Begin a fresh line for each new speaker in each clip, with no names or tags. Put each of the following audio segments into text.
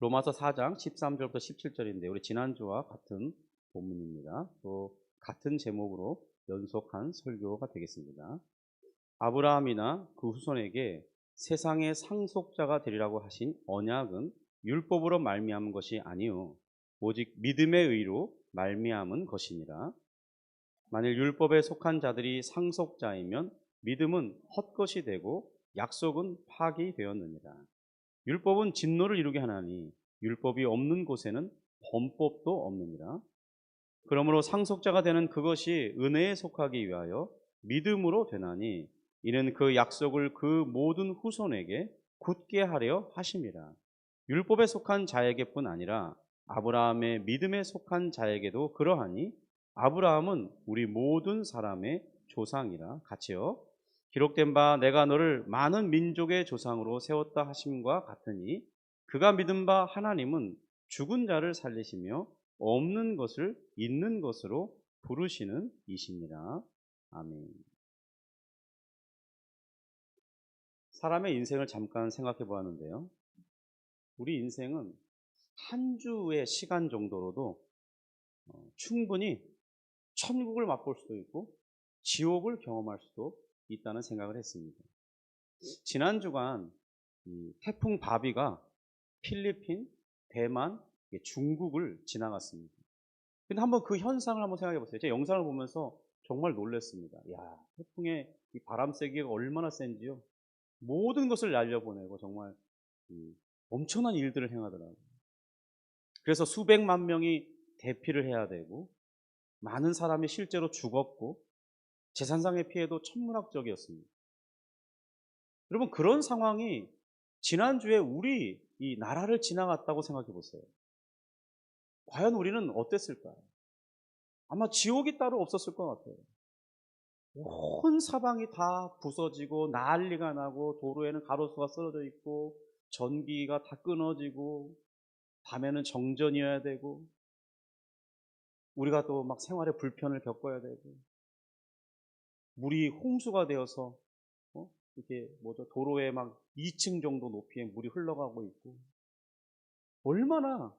로마서 4장 13절부터 17절인데 우리 지난주와 같은 본문입니다. 또 같은 제목으로 연속한 설교가 되겠습니다. 아브라함이나 그 후손에게 세상의 상속자가 되리라고 하신 언약은 율법으로 말미암은 것이 아니요 오직 믿음의 의로 말미암은 것이니라. 만일 율법에 속한 자들이 상속자이면 믿음은 헛것이 되고 약속은 파기되었느니라. 율법은 진노를 이루게 하나니 율법이 없는 곳에는 범법도 없느니라. 그러므로 상속자가 되는 그것이 은혜에 속하기 위하여 믿음으로 되나니 이는 그 약속을 그 모든 후손에게 굳게 하려 하심이라. 율법에 속한 자에게뿐 아니라 아브라함의 믿음에 속한 자에게도 그러하니 아브라함은 우리 모든 사람의 조상이라. 같이요. 기록된 바 내가 너를 많은 민족의 조상으로 세웠다 하심과 같으니 그가 믿은 바 하나님은 죽은 자를 살리시며 없는 것을 있는 것으로 부르시는 이십니다. 아멘. 사람의 인생을 잠깐 생각해 보았는데요. 우리 인생은 한 주의 시간 정도로도 충분히 천국을 맛볼 수도 있고 지옥을 경험할 수도 있다는 생각을 했습니다. 지난 주간 태풍 바비가 필리핀, 대만, 중국을 지나갔습니다. 근데 한번 그 현상을 한번 생각해 보세요. 제가 영상을 보면서 정말 놀랐습니다. 야, 태풍의 이 바람 세기가 얼마나 센지요. 모든 것을 날려보내고 정말 엄청난 일들을 행하더라고요. 그래서 수백만 명이 대피를 해야 되고 많은 사람이 실제로 죽었고 재산상의 피해도 천문학적이었습니다. 여러분, 그런 상황이 지난주에 우리 이 나라를 지나갔다고 생각해 보세요. 과연 우리는 어땠을까요? 아마 지옥이 따로 없었을 것 같아요. 온 사방이 다 부서지고 난리가 나고 도로에는 가로수가 쓰러져 있고 전기가 다 끊어지고 밤에는 정전이어야 되고 우리가 또 막 생활에 불편을 겪어야 되고 물이 홍수가 되어서 이렇게 도로에 막 2층 정도 높이에 물이 흘러가고 있고 얼마나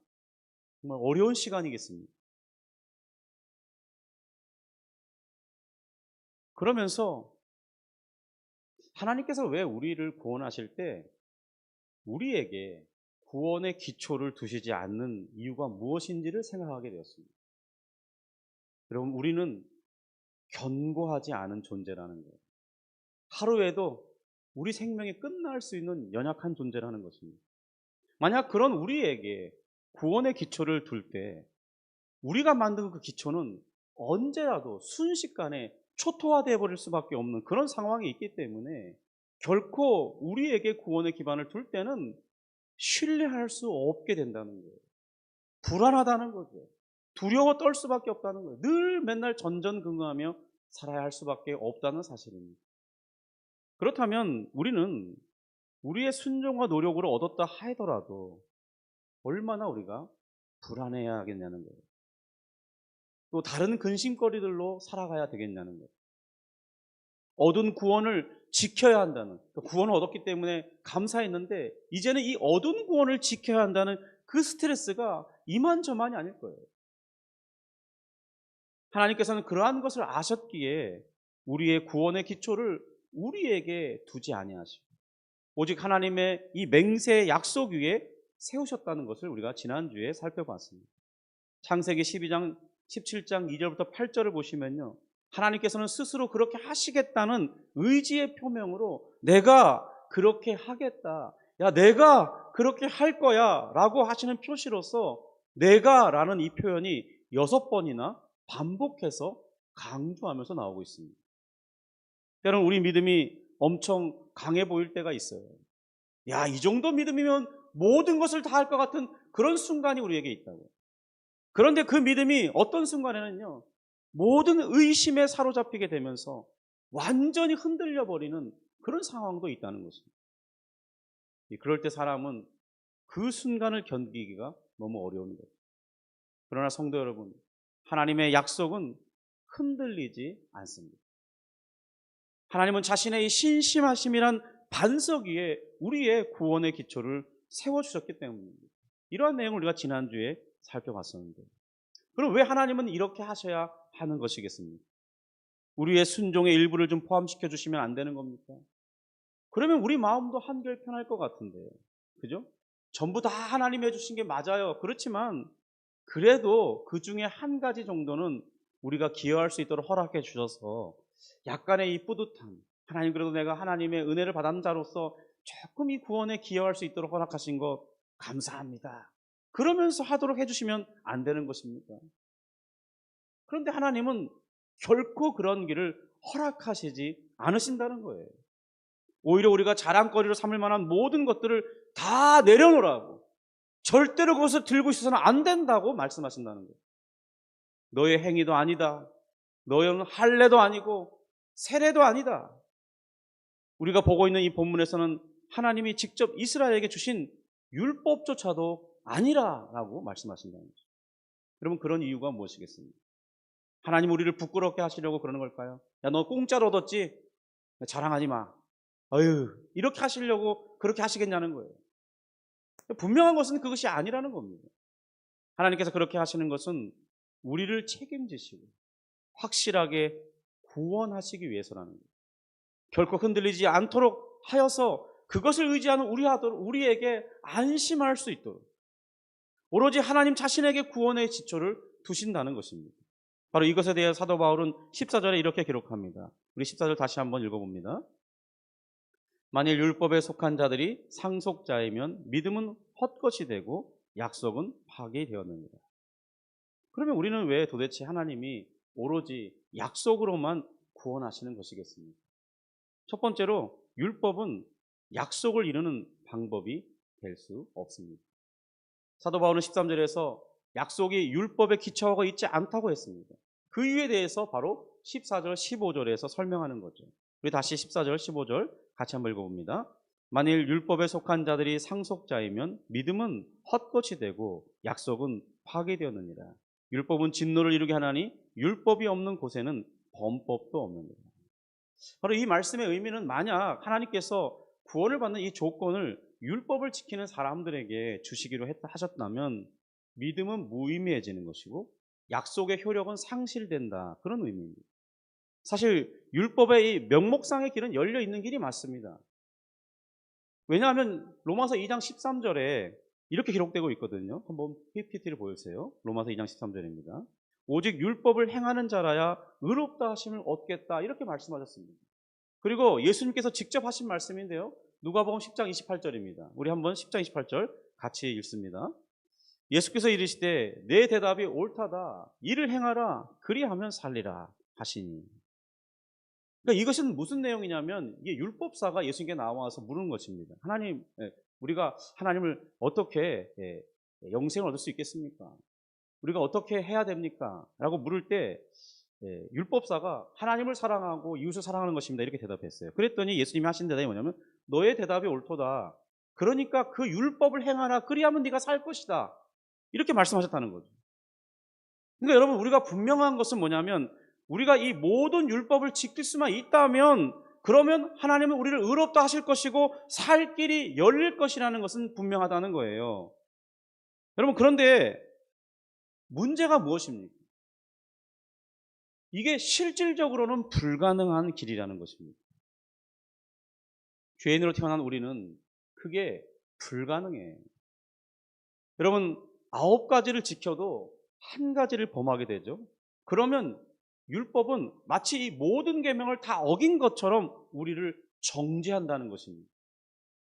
정말 어려운 시간이겠습니까? 그러면서 하나님께서 왜 우리를 구원하실 때 우리에게 구원의 기초를 두시지 않는 이유가 무엇인지를 생각하게 되었습니다. 여러분, 우리는 견고하지 않은 존재라는 거예요. 하루에도 우리 생명이 끝날 수 있는 연약한 존재라는 것입니다. 만약 그런 우리에게 구원의 기초를 둘 때 우리가 만든 그 기초는 언제라도 순식간에 초토화되어 버릴 수밖에 없는 그런 상황이 있기 때문에 결코 우리에게 구원의 기반을 둘 때는 신뢰할 수 없게 된다는 거예요. 불안하다는 거죠. 두려워 떨 수밖에 없다는 거예요. 늘 맨날 전전긍긍하며 살아야 할 수밖에 없다는 사실입니다. 그렇다면 우리는 우리의 순종과 노력으로 얻었다 하더라도 얼마나 우리가 불안해야 하겠냐는 거예요. 또 다른 근심거리들로 살아가야 되겠냐는 거예요. 얻은 구원을 지켜야 한다는, 구원을 얻었기 때문에 감사했는데 이제는 이 얻은 구원을 지켜야 한다는 그 스트레스가 이만저만이 아닐 거예요. 하나님께서는 그러한 것을 아셨기에 우리의 구원의 기초를 우리에게 두지 아니하시고 오직 하나님의 이 맹세의 약속 위에 세우셨다는 것을 우리가 지난주에 살펴봤습니다. 창세기 12장 17장 2절부터 8절을 보시면요, 하나님께서는 스스로 그렇게 하시겠다는 의지의 표명으로 내가 그렇게 하겠다, 야 내가 그렇게 할 거야 라고 하시는 표시로서 내가 라는 이 표현이 6번이나 반복해서 강조하면서 나오고 있습니다. 때로는 우리 믿음이 엄청 강해 보일 때가 있어요. 야, 이 정도 믿음이면 모든 것을 다 할 것 같은 그런 순간이 우리에게 있다고. 그런데 그 믿음이 어떤 순간에는요, 모든 의심에 사로잡히게 되면서 완전히 흔들려 버리는 그런 상황도 있다는 것입니다. 그럴 때 사람은 그 순간을 견디기가 너무 어려운 거죠. 그러나 성도 여러분, 하나님의 약속은 흔들리지 않습니다. 하나님은 자신의 이 신심하심이란 반석 위에 우리의 구원의 기초를 세워주셨기 때문입니다. 이러한 내용을 우리가 지난주에 살펴봤었는데, 그럼 왜 하나님은 이렇게 하셔야 하는 것이겠습니까? 우리의 순종의 일부를 좀 포함시켜 주시면 안 되는 겁니까? 그러면 우리 마음도 한결 편할 것 같은데, 그죠? 전부 다 하나님이 해주신 게 맞아요. 그렇지만 그래도 그 중에 한 가지 정도는 우리가 기여할 수 있도록 허락해 주셔서 약간의 이 뿌듯함, 하나님 그래도 내가 하나님의 은혜를 받은 자로서 조금 이 구원에 기여할 수 있도록 허락하신 거 감사합니다, 그러면서 하도록 해주시면 안 되는 것입니까? 그런데 하나님은 결코 그런 길을 허락하시지 않으신다는 거예요. 오히려 우리가 자랑거리로 삼을 만한 모든 것들을 다 내려놓으라고, 절대로 그것을 들고 있어서는 안 된다고 말씀하신다는 거예요. 너의 행위도 아니다, 너의 할례도 아니고 세례도 아니다. 우리가 보고 있는 이 본문에서는 하나님이 직접 이스라엘에게 주신 율법조차도 아니라라고 말씀하신다는 거죠. 여러분, 그런 이유가 무엇이겠습니까? 하나님 우리를 부끄럽게 하시려고 그러는 걸까요? 야, 너 공짜로 얻었지? 자랑하지 마. 어휴, 이렇게 하시려고 그렇게 하시겠냐는 거예요. 분명한 것은 그것이 아니라는 겁니다. 하나님께서 그렇게 하시는 것은 우리를 책임지시고 확실하게 구원하시기 위해서라는 거예요. 결코 흔들리지 않도록 하여서 그것을 의지하는 우리에게 안심할 수 있도록 오로지 하나님 자신에게 구원의 지초를 두신다는 것입니다. 바로 이것에 대해 사도 바울은 14절에 이렇게 기록합니다. 우리 14절 다시 한번 읽어봅니다. 만일 율법에 속한 자들이 상속자이면 믿음은 헛것이 되고 약속은 파기되었느니라. 그러면 우리는 왜 도대체 하나님이 오로지 약속으로만 구원하시는 것이겠습니까? 첫 번째로 율법은 약속을 이루는 방법이 될 수 없습니다. 사도 바울은 13절에서 약속이 율법에 기초하고 있지 않다고 했습니다. 그 이유에 대해서 바로 14절, 15절에서 설명하는 거죠. 우리 다시 14절, 15절 같이 한번 읽어봅니다. 만일 율법에 속한 자들이 상속자이면 믿음은 헛것이 되고 약속은 파기되었느니라. 율법은 진노를 이루게 하나니 율법이 없는 곳에는 범법도 없느니라. 바로 이 말씀의 의미는, 만약 하나님께서 구원을 받는 이 조건을 율법을 지키는 사람들에게 주시기로 하셨다면 믿음은 무의미해지는 것이고 약속의 효력은 상실된다, 그런 의미입니다. 사실 율법의 이 명목상의 길은 열려 있는 길이 맞습니다. 왜냐하면 로마서 2장 13절에 이렇게 기록되고 있거든요. 한번 PPT를 보여주세요. 로마서 2장 13절입니다. 오직 율법을 행하는 자라야 의롭다 하심을 얻겠다, 이렇게 말씀하셨습니다. 그리고 예수님께서 직접 하신 말씀인데요, 누가복음 10장 28절입니다. 우리 한번 10장 28절 같이 읽습니다. 예수께서 이르시되 내 대답이 옳다다, 이를 행하라, 그리하면 살리라 하시니. 그러니까 이것은 무슨 내용이냐면, 이게 율법사가 예수님께 나와서 물은 것입니다. 하나님, 우리가 하나님을 어떻게 영생을 얻을 수 있겠습니까? 우리가 어떻게 해야 됩니까? 라고 물을 때 율법사가 하나님을 사랑하고 이웃을 사랑하는 것입니다, 이렇게 대답했어요. 그랬더니 예수님이 하신 대답이 뭐냐면, 너의 대답이 옳도다, 그러니까 그 율법을 행하라, 그리하면 네가 살 것이다, 이렇게 말씀하셨다는 거죠. 그러니까 여러분, 우리가 분명한 것은 뭐냐면, 우리가 이 모든 율법을 지킬 수만 있다면 그러면 하나님은 우리를 의롭다 하실 것이고 살 길이 열릴 것이라는 것은 분명하다는 거예요. 여러분, 그런데 문제가 무엇입니까? 이게 실질적으로는 불가능한 길이라는 것입니다. 죄인으로 태어난 우리는 그게 불가능해요. 여러분, 9가지를 지켜도 한 가지를 범하게 되죠. 그러면 율법은 마치 이 모든 계명을 다 어긴 것처럼 우리를 정죄한다는 것입니다.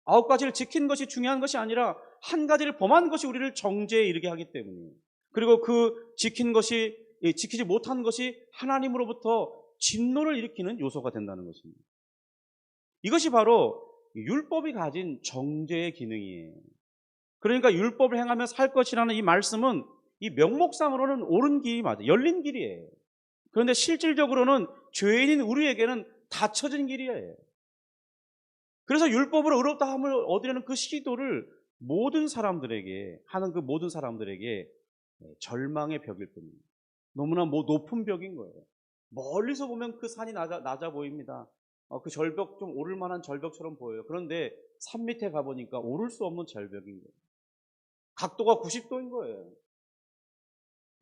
9가지를 지킨 것이 중요한 것이 아니라 한 가지를 범한 것이 우리를 정죄에 이르게 하기 때문이에요. 그리고 그 지키지 못한 것이 하나님으로부터 진노를 일으키는 요소가 된다는 것입니다. 이것이 바로 율법이 가진 정죄의 기능이에요. 그러니까 율법을 행하며 살 것이라는 이 말씀은 이 명목상으로는 옳은 길이 맞아요. 열린 길이에요. 그런데 실질적으로는 죄인인 우리에게는 닫혀진 길이에요. 그래서 율법으로 의롭다함을 얻으려는 그 시도를 모든 사람들에게 하는, 그 모든 사람들에게 절망의 벽일 뿐입니다. 너무나 높은 벽인 거예요. 멀리서 보면 그 산이 낮아 보입니다. 그 절벽, 좀 오를 만한 절벽처럼 보여요. 그런데 산 밑에 가보니까 오를 수 없는 절벽인 거예요. 각도가 90도인 거예요.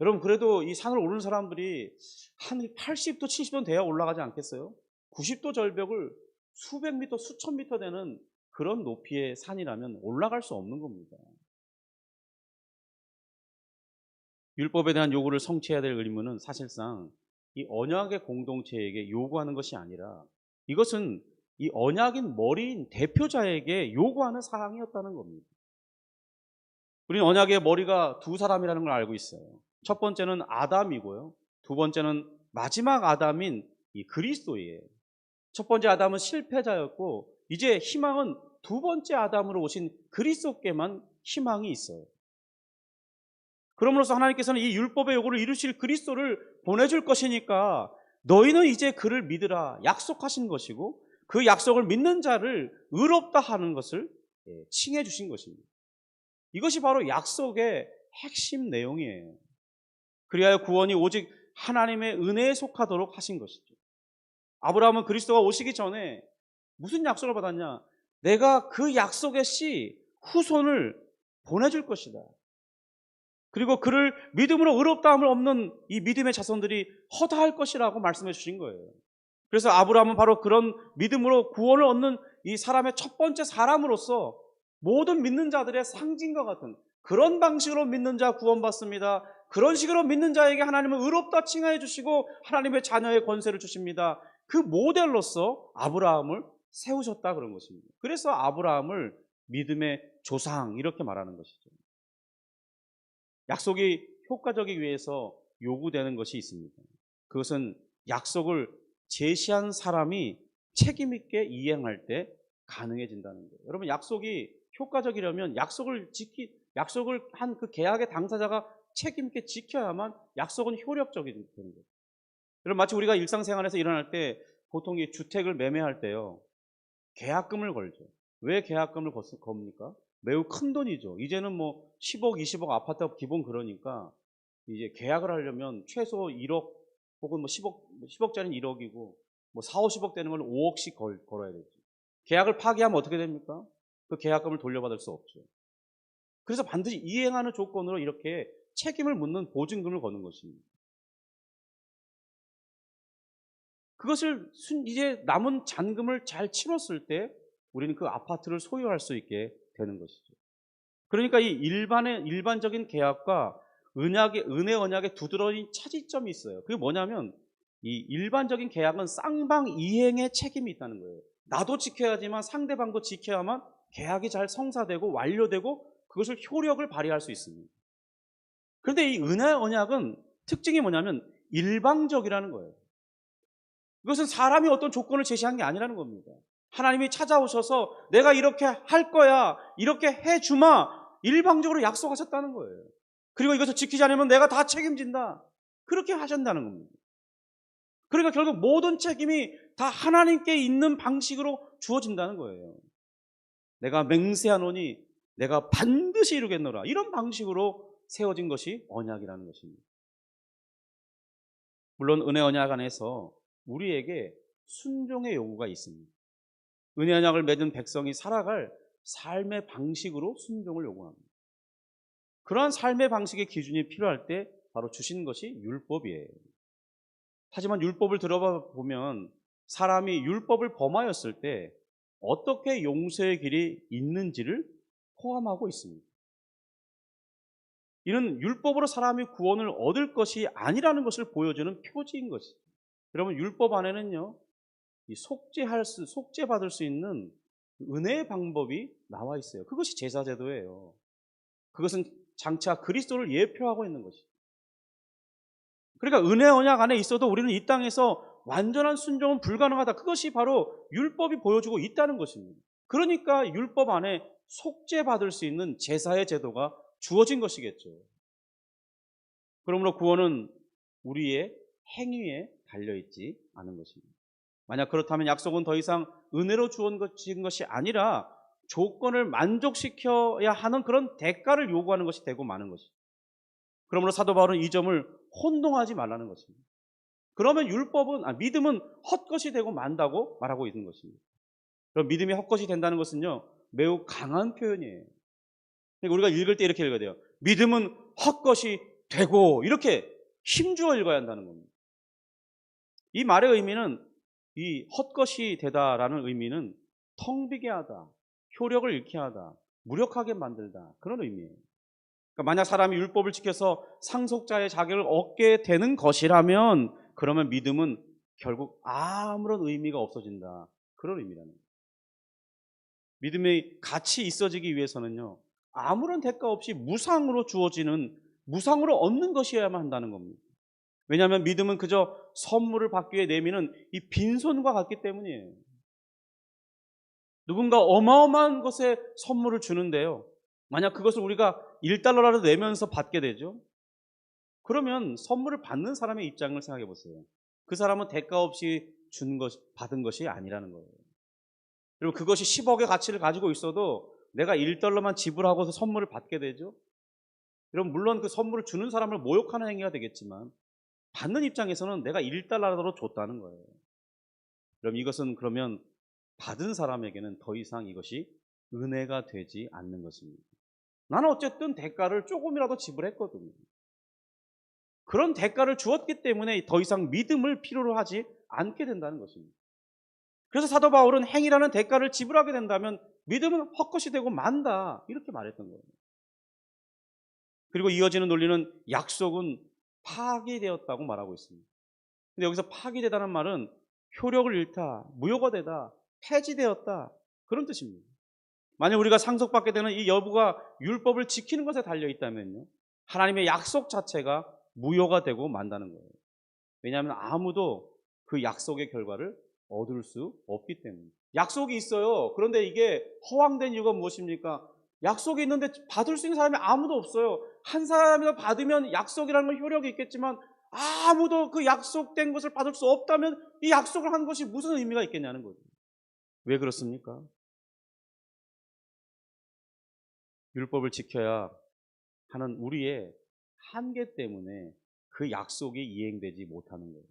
여러분, 그래도 이 산을 오르는 사람들이 한 80도, 70도는 돼야 올라가지 않겠어요? 90도 절벽을 수백 미터, 수천 미터 되는 그런 높이의 산이라면 올라갈 수 없는 겁니다. 율법에 대한 요구를 성취해야 될 의무는 사실상 이 언약의 공동체에게 요구하는 것이 아니라 이것은 이 언약인 머리인 대표자에게 요구하는 사항이었다는 겁니다. 우리는 언약의 머리가 두 사람이라는 걸 알고 있어요. 첫 번째는 아담이고요. 두 번째는 마지막 아담인 이 그리스도예요. 첫 번째 아담은 실패자였고 이제 희망은 두 번째 아담으로 오신 그리스도께만 희망이 있어요. 그럼으로써 하나님께서는 이 율법의 요구를 이루실 그리스도를 보내줄 것이니까 너희는 이제 그를 믿으라 약속하신 것이고 그 약속을 믿는 자를 의롭다 하는 것을 칭해 주신 것입니다. 이것이 바로 약속의 핵심 내용이에요. 그리하여 구원이 오직 하나님의 은혜에 속하도록 하신 것이죠. 아브라함은 그리스도가 오시기 전에 무슨 약속을 받았냐? 내가 그 약속의 씨 후손을 보내줄 것이다. 그리고 그를 믿음으로 의롭다함을 얻는 이 믿음의 자손들이 허다할 것이라고 말씀해 주신 거예요. 그래서 아브라함은 바로 그런 믿음으로 구원을 얻는 이 사람의 첫 번째 사람으로서 모든 믿는 자들의 상징과 같은 그런 방식으로 믿는 자 구원받습니다. 그런 식으로 믿는 자에게 하나님은 의롭다 칭하여 주시고 하나님의 자녀의 권세를 주십니다. 그 모델로서 아브라함을 세우셨다 그런 것입니다. 그래서 아브라함을 믿음의 조상 이렇게 말하는 것이죠. 약속이 효과적이기 위해서 요구되는 것이 있습니다. 그것은 약속을 제시한 사람이 책임 있게 이행할 때 가능해진다는 거예요. 여러분, 약속이 효과적이려면 약속을 한 그 계약의 당사자가 책임 있게 지켜야만 약속은 효력적이 되는 거예요. 여러분, 마치 우리가 일상생활에서 일어날 때 보통 이 주택을 매매할 때요, 계약금을 걸죠. 왜 계약금을 겁니까? 매우 큰 돈이죠. 이제는 뭐 10억, 20억 아파트가 기본 그러니까 이제 계약을 하려면 최소 1억 혹은 뭐 10억짜리는 1억이고 뭐 4, 50억 되는 걸 5억씩 걸어야 되죠. 계약을 파기하면 어떻게 됩니까? 그 계약금을 돌려받을 수 없죠. 그래서 반드시 이행하는 조건으로 이렇게 책임을 묻는 보증금을 거는 것입니다. 그것을 이제 남은 잔금을 잘 치렀을 때 우리는 그 아파트를 소유할 수 있게 되는 것이죠. 그러니까 이 일반적인 계약과 은혜 언약의 두드러진 차이점이 있어요. 그게 뭐냐면 이 일반적인 계약은 쌍방 이행의 책임이 있다는 거예요. 나도 지켜야지만 상대방도 지켜야만 계약이 잘 성사되고 완료되고 그것을 효력을 발휘할 수 있습니다. 그런데 이 은혜 언약은 특징이 뭐냐면 일방적이라는 거예요. 이것은 사람이 어떤 조건을 제시한 게 아니라는 겁니다. 하나님이 찾아오셔서 내가 이렇게 할 거야, 이렇게 해주마, 일방적으로 약속하셨다는 거예요. 그리고 이것을 지키지 않으면 내가 다 책임진다. 그렇게 하신다는 겁니다. 그러니까 결국 모든 책임이 다 하나님께 있는 방식으로 주어진다는 거예요. 내가 맹세하노니 내가 반드시 이루겠노라. 이런 방식으로 세워진 것이 언약이라는 것입니다. 물론 은혜 언약 안에서 우리에게 순종의 요구가 있습니다. 은혜 언약을 맺은 백성이 살아갈 삶의 방식으로 순종을 요구합니다. 그러한 삶의 방식의 기준이 필요할 때 바로 주신 것이 율법이에요. 하지만 율법을 들어봐 보면 사람이 율법을 범하였을 때 어떻게 용서의 길이 있는지를 포함하고 있습니다. 이는 율법으로 사람이 구원을 얻을 것이 아니라는 것을 보여주는 표지인 것이죠. 여러분, 율법 안에는요, 이 속죄받을 수 있는 은혜의 방법이 나와 있어요. 그것이 제사제도예요. 그것은 장차 그리스도를 예표하고 있는 것이죠. 그러니까 은혜 언약 안에 있어도 우리는 이 땅에서 완전한 순종은 불가능하다. 그것이 바로 율법이 보여주고 있다는 것입니다. 그러니까 율법 안에 속죄받을 수 있는 제사의 제도가 주어진 것이겠죠. 그러므로 구원은 우리의 행위에 달려있지 않은 것입니다. 만약 그렇다면 약속은 더 이상 은혜로 주어진 것이 아니라 조건을 만족시켜야 하는 그런 대가를 요구하는 것이 되고 마는 것이죠. 그러므로 사도 바울은 이 점을 혼동하지 말라는 것입니다. 그러면 믿음은 헛것이 되고 만다고 말하고 있는 것입니다. 그럼 믿음이 헛것이 된다는 것은요, 매우 강한 표현이에요. 그러니까 우리가 읽을 때 이렇게 읽어야 돼요. 믿음은 헛것이 되고, 이렇게 힘주어 읽어야 한다는 겁니다. 이 말의 의미는, 이 헛것이 되다라는 의미는 텅 비게 하다, 효력을 잃게 하다, 무력하게 만들다, 그런 의미예요. 그러니까 만약 사람이 율법을 지켜서 상속자의 자격을 얻게 되는 것이라면, 그러면 믿음은 결국 아무런 의미가 없어진다, 그런 의미라는 거예요. 믿음의 가치 있어지기 위해서는요, 아무런 대가 없이 무상으로 주어지는, 무상으로 얻는 것이어야만 한다는 겁니다. 왜냐하면 믿음은 그저 선물을 받기 위해 내미는 이 빈손과 같기 때문이에요. 누군가 어마어마한 것에 선물을 주는데요, 만약 그것을 우리가 1달러라도 내면서 받게 되죠, 그러면 선물을 받는 사람의 입장을 생각해 보세요. 그 사람은 대가 없이 받은 것이 아니라는 거예요. 그리고 그것이 10억의 가치를 가지고 있어도 내가 1달러만 지불하고서 선물을 받게 되죠. 그럼 물론 그 선물을 주는 사람을 모욕하는 행위가 되겠지만, 받는 입장에서는 내가 1달러로 줬다는 거예요. 그럼 이것은, 그러면 받은 사람에게는 더 이상 이것이 은혜가 되지 않는 것입니다. 나는 어쨌든 대가를 조금이라도 지불했거든요. 그런 대가를 주었기 때문에 더 이상 믿음을 필요로 하지 않게 된다는 것입니다. 그래서 사도 바울은 행위라는 대가를 지불하게 된다면 믿음은 헛것이 되고 만다, 이렇게 말했던 거예요. 그리고 이어지는 논리는 약속은 파기되었다고 말하고 있습니다. 근데 여기서 파기되다는 말은 효력을 잃다, 무효가 되다, 폐지되었다, 그런 뜻입니다. 만약 우리가 상속받게 되는 이 여부가 율법을 지키는 것에 달려 있다면요, 하나님의 약속 자체가 무효가 되고 만다는 거예요. 왜냐하면 아무도 그 약속의 결과를 얻을 수 없기 때문에. 약속이 있어요. 그런데 이게 허황된 이유가 무엇입니까? 약속이 있는데 받을 수 있는 사람이 아무도 없어요. 한 사람이라도 받으면 약속이라는 건 효력이 있겠지만, 아무도 그 약속된 것을 받을 수 없다면 이 약속을 한 것이 무슨 의미가 있겠냐는 거죠. 왜 그렇습니까? 율법을 지켜야 하는 우리의 한계 때문에 그 약속이 이행되지 못하는 거예요.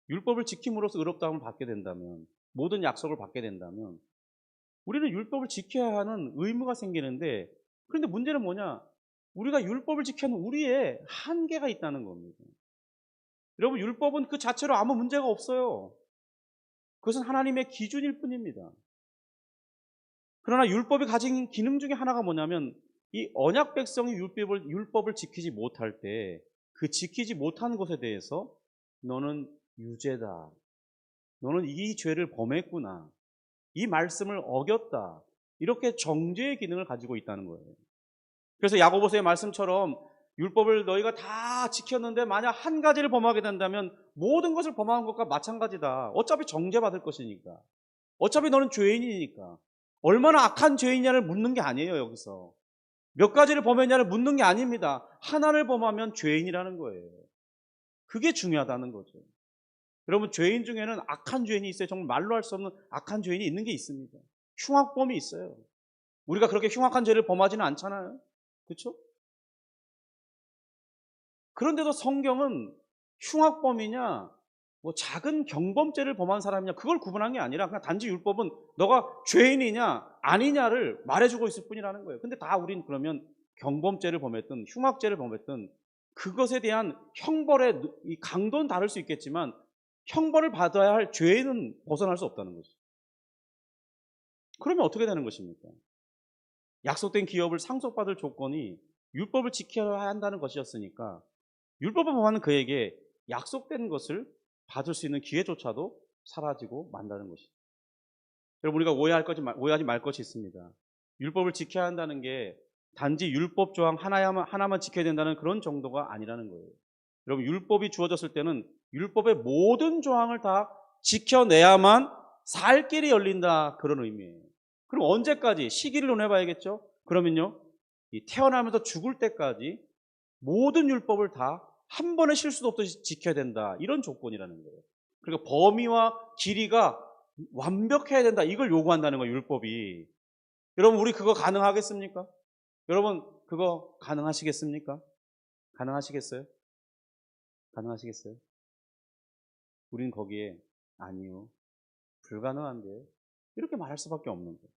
율법을 지킴으로써 의롭다함을 받게 된다면, 모든 약속을 받게 된다면 우리는 율법을 지켜야 하는 의무가 생기는데, 그런데 문제는 뭐냐? 우리가 율법을 지켜야 하는 우리의 한계가 있다는 겁니다. 여러분, 율법은 그 자체로 아무 문제가 없어요. 그것은 하나님의 기준일 뿐입니다. 그러나 율법이 가진 기능 중에 하나가 뭐냐면, 이 언약 백성이 율법을 지키지 못할 때 그 지키지 못하는 것에 대해서 너는 유죄다, 너는 이 죄를 범했구나, 이 말씀을 어겼다, 이렇게 정죄의 기능을 가지고 있다는 거예요. 그래서 야고보서의 말씀처럼 율법을 너희가 다 지켰는데 만약 한 가지를 범하게 된다면 모든 것을 범한 것과 마찬가지다. 어차피 정죄받을 것이니까. 어차피 너는 죄인이니까. 얼마나 악한 죄인이냐를 묻는 게 아니에요, 여기서. 몇 가지를 범했냐를 묻는 게 아닙니다. 하나를 범하면 죄인이라는 거예요. 그게 중요하다는 거죠. 여러분, 죄인 중에는 악한 죄인이 있어요. 정말 말로 할 수 없는 악한 죄인이 있는 게 있습니다. 흉악범이 있어요. 우리가 그렇게 흉악한 죄를 범하지는 않잖아요. 그렇죠? 그런데도 성경은 흉악범이냐, 뭐 작은 경범죄를 범한 사람이냐, 그걸 구분한 게 아니라 그냥 단지 율법은 너가 죄인이냐 아니냐를 말해주고 있을 뿐이라는 거예요. 근데 다 우린 그러면 경범죄를 범했든 흉악죄를 범했든 그것에 대한 형벌의 이 강도는 다를 수 있겠지만 형벌을 받아야 할 죄는 벗어날 수 없다는 거죠. 그러면 어떻게 되는 것입니까? 약속된 기업을 상속받을 조건이 율법을 지켜야 한다는 것이었으니까 율법을 범하는 그에게 약속된 것을 받을 수 있는 기회조차도 사라지고 만다는 것이죠. 여러분, 우리가 오해하지 말 것이 있습니다. 율법을 지켜야 한다는 게 단지 율법 조항 하나만 지켜야 된다는 그런 정도가 아니라는 거예요. 여러분, 율법이 주어졌을 때는 율법의 모든 조항을 다 지켜내야만 살 길이 열린다, 그런 의미예요. 그럼 언제까지? 시기를 논해봐야겠죠? 그러면요, 이 태어나면서 죽을 때까지 모든 율법을 다 한 번의 실수도 없이 지켜야 된다, 이런 조건이라는 거예요. 그러니까 범위와 길이가 완벽해야 된다, 이걸 요구한다는 거예요, 율법이. 여러분, 우리 그거 가능하겠습니까? 여러분, 그거 가능하시겠습니까? 가능하시겠어요? 가능하시겠어요? 우린 거기에 아니요, 불가능한데, 이렇게 말할 수밖에 없는 거예요.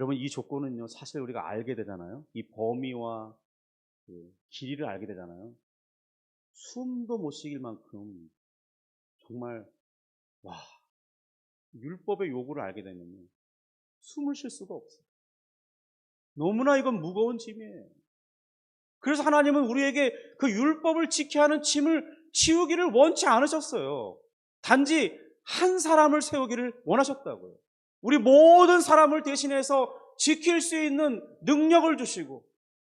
여러분 이 조건은요 사실 우리가 알게 되잖아요. 이 범위와 그 길이를 알게 되잖아요. 숨도 못 쉬길 만큼 정말 와 율법의 요구를 알게 되면요 숨을 쉴 수가 없어요. 너무나 이건 무거운 짐이에요. 그래서 하나님은 우리에게 그 율법을 지켜야 하는 짐을 치우기를 원치 않으셨어요. 단지 한 사람을 세우기를 원하셨다고요. 우리 모든 사람을 대신해서 지킬 수 있는 능력을 주시고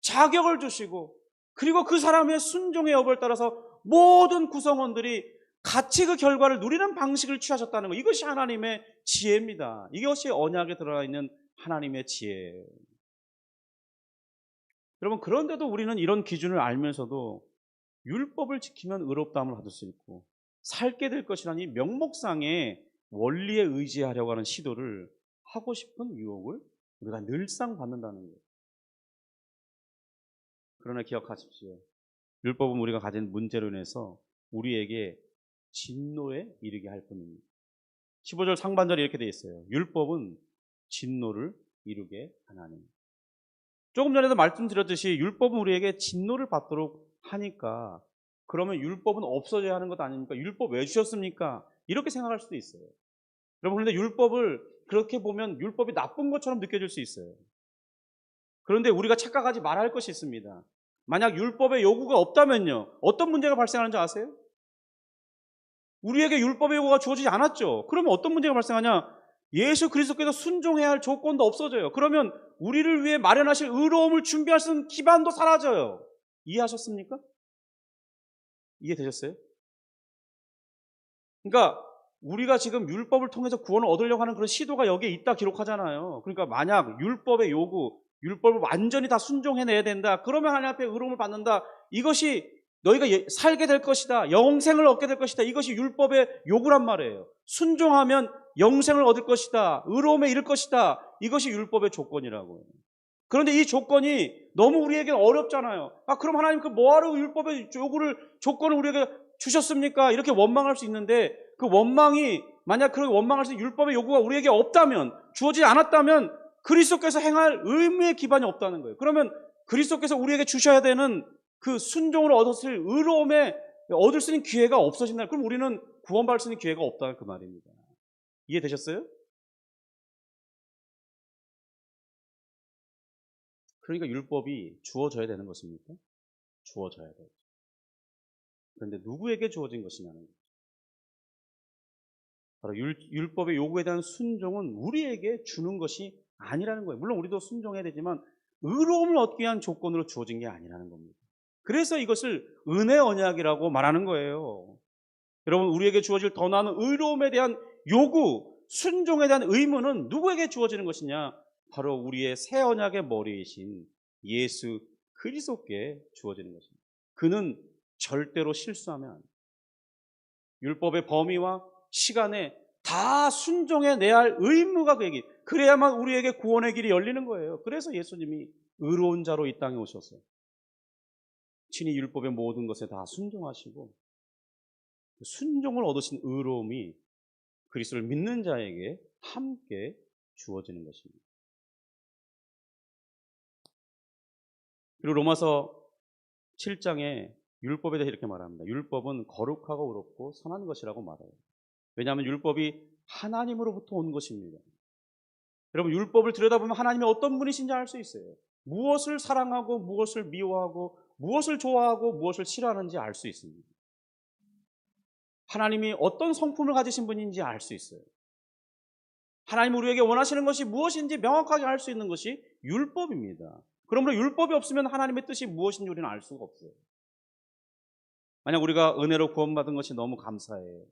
자격을 주시고 그리고 그 사람의 순종의 여부에 따라서 모든 구성원들이 같이 그 결과를 누리는 방식을 취하셨다는 것. 이것이 하나님의 지혜입니다. 이것이 언약에 들어가 있는 하나님의 지혜예요. 여러분 그런데도 우리는 이런 기준을 알면서도 율법을 지키면 의롭다함을 받을 수 있고 살게 될 것이라니 명목상의 원리에 의지하려고 하는 시도를 하고 싶은 유혹을 우리가 늘상 받는다는 거예요. 그러나 기억하십시오. 율법은 우리가 가진 문제로 인해서 우리에게 진노에 이르게 할 뿐입니다. 15절 상반절에 이렇게 되어 있어요. 율법은 진노를 이루게 하나니. 조금 전에도 말씀드렸듯이 율법은 우리에게 진노를 받도록 하니까 그러면 율법은 없어져야 하는 것 아닙니까? 율법 왜 주셨습니까? 이렇게 생각할 수도 있어요. 여러분 그런데 율법을 그렇게 보면 율법이 나쁜 것처럼 느껴질 수 있어요. 그런데 우리가 착각하지 말아야 할 것이 있습니다. 만약 율법의 요구가 없다면요 어떤 문제가 발생하는지 아세요? 우리에게 율법의 요구가 주어지지 않았죠. 그러면 어떤 문제가 발생하냐? 예수 그리스도께서 순종해야 할 조건도 없어져요. 그러면 우리를 위해 마련하실 의로움을 준비할 수 있는 기반도 사라져요. 이해하셨습니까? 이해되셨어요? 그러니까 우리가 지금 율법을 통해서 구원을 얻으려고 하는 그런 시도가 여기에 있다 기록하잖아요. 그러니까 만약 율법의 요구, 율법을 완전히 다 순종해내야 된다. 그러면 하나님 앞에 의로움을 받는다. 이것이 너희가 살게 될 것이다. 영생을 얻게 될 것이다. 이것이 율법의 요구란 말이에요. 순종하면 영생을 얻을 것이다. 의로움에 이를 것이다. 이것이 율법의 조건이라고요. 그런데 이 조건이 너무 우리에게 어렵잖아요. 그럼 하나님 그 뭐하러 율법의 조건을 우리에게 주셨습니까? 이렇게 원망할 수 있는데 그 원망이 만약 그렇게 원망할 수 있는 율법의 요구가 우리에게 없다면 주어지지 않았다면 그리스도께서 행할 의무의 기반이 없다는 거예요. 그러면 그리스도께서 우리에게 주셔야 되는 그 순종으로 얻었을 의로움에 얻을 수 있는 기회가 없어진다. 그럼 우리는 구원받을 수 있는 기회가 없다 그 말입니다. 이해되셨어요? 그러니까 율법이 주어져야 되는 것입니까? 주어져야 돼요. 그런데 누구에게 주어진 것이냐는 거죠. 바로 율법의 요구에 대한 순종은 우리에게 주는 것이 아니라는 거예요. 물론 우리도 순종해야 되지만 의로움을 얻기 위한 조건으로 주어진 게 아니라는 겁니다. 그래서 이것을 은혜 언약이라고 말하는 거예요. 여러분 우리에게 주어질 더 나은 의로움에 대한 요구, 순종에 대한 의무는 누구에게 주어지는 것이냐? 바로 우리의 새 언약의 머리이신 예수 그리스도께 주어지는 것입니다. 그는 절대로 실수하면 안 돼요. 율법의 범위와 시간에 다 순종해내야 할 의무가 그에게, 그래야만 우리에게 구원의 길이 열리는 거예요. 그래서 예수님이 의로운 자로 이 땅에 오셨어요. 친히 율법의 모든 것에 다 순종하시고 순종을 얻으신 의로움이 그리스도를 믿는 자에게 함께 주어지는 것입니다. 그리고 로마서 7장에 율법에 대해 이렇게 말합니다. 율법은 거룩하고 의롭고 선한 것이라고 말해요. 왜냐하면 율법이 하나님으로부터 온 것입니다. 여러분 율법을 들여다보면 하나님이 어떤 분이신지 알 수 있어요. 무엇을 사랑하고 무엇을 미워하고 무엇을 좋아하고 무엇을 싫어하는지 알 수 있습니다. 하나님이 어떤 성품을 가지신 분인지 알 수 있어요. 하나님 우리에게 원하시는 것이 무엇인지 명확하게 알 수 있는 것이 율법입니다. 그러므로 율법이 없으면 하나님의 뜻이 무엇인지 우리는 알 수가 없어요. 만약 우리가 은혜로 구원받은 것이 너무 감사해요.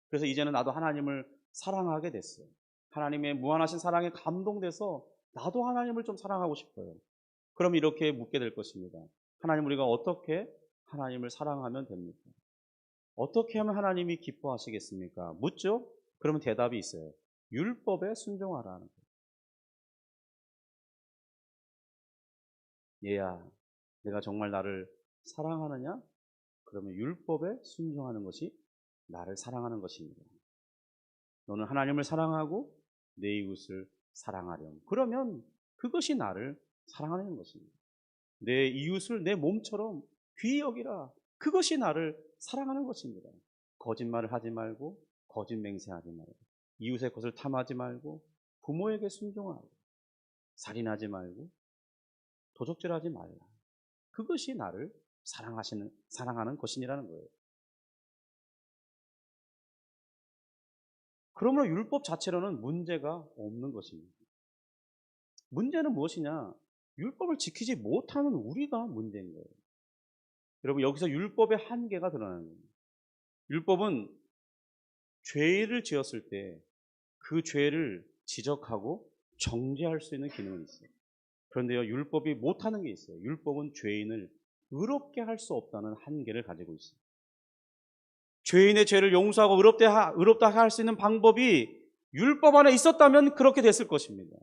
그래서 이제는 나도 하나님을 사랑하게 됐어요. 하나님의 무한하신 사랑에 감동돼서 나도 하나님을 좀 사랑하고 싶어요. 그럼 이렇게 묻게 될 것입니다. 하나님 우리가 어떻게 하나님을 사랑하면 됩니까? 어떻게 하면 하나님이 기뻐하시겠습니까? 묻죠? 그러면 대답이 있어요. 율법에 순종하라는 거예요. 얘야, 내가 정말 나를 사랑하느냐? 그러면 율법에 순종하는 것이 나를 사랑하는 것입니다. 너는 하나님을 사랑하고 내 이웃을 사랑하렴. 그러면 그것이 나를 사랑하는 것입니다. 내 이웃을 내 몸처럼 귀히 여기라. 그것이 나를 사랑하는 것입니다. 거짓말을 하지 말고, 거짓 맹세하지 말고, 이웃의 것을 탐하지 말고, 부모에게 순종하고, 살인하지 말고, 도적질하지 말라. 그것이 나를 사랑하는 것이라는 거예요. 그러므로 율법 자체로는 문제가 없는 것입니다. 문제는 무엇이냐? 율법을 지키지 못하는 우리가 문제인 거예요. 여러분, 여기서 율법의 한계가 드러나는 거예요. 율법은 죄를 지었을 때 그 죄를 지적하고 정죄할 수 있는 기능이 있어요. 그런데요, 율법이 못하는 게 있어요. 율법은 죄인을 의롭게 할 수 없다는 한계를 가지고 있어요. 죄인의 죄를 용서하고 의롭다 할 수 있는 방법이 율법 안에 있었다면 그렇게 됐을 것입니다.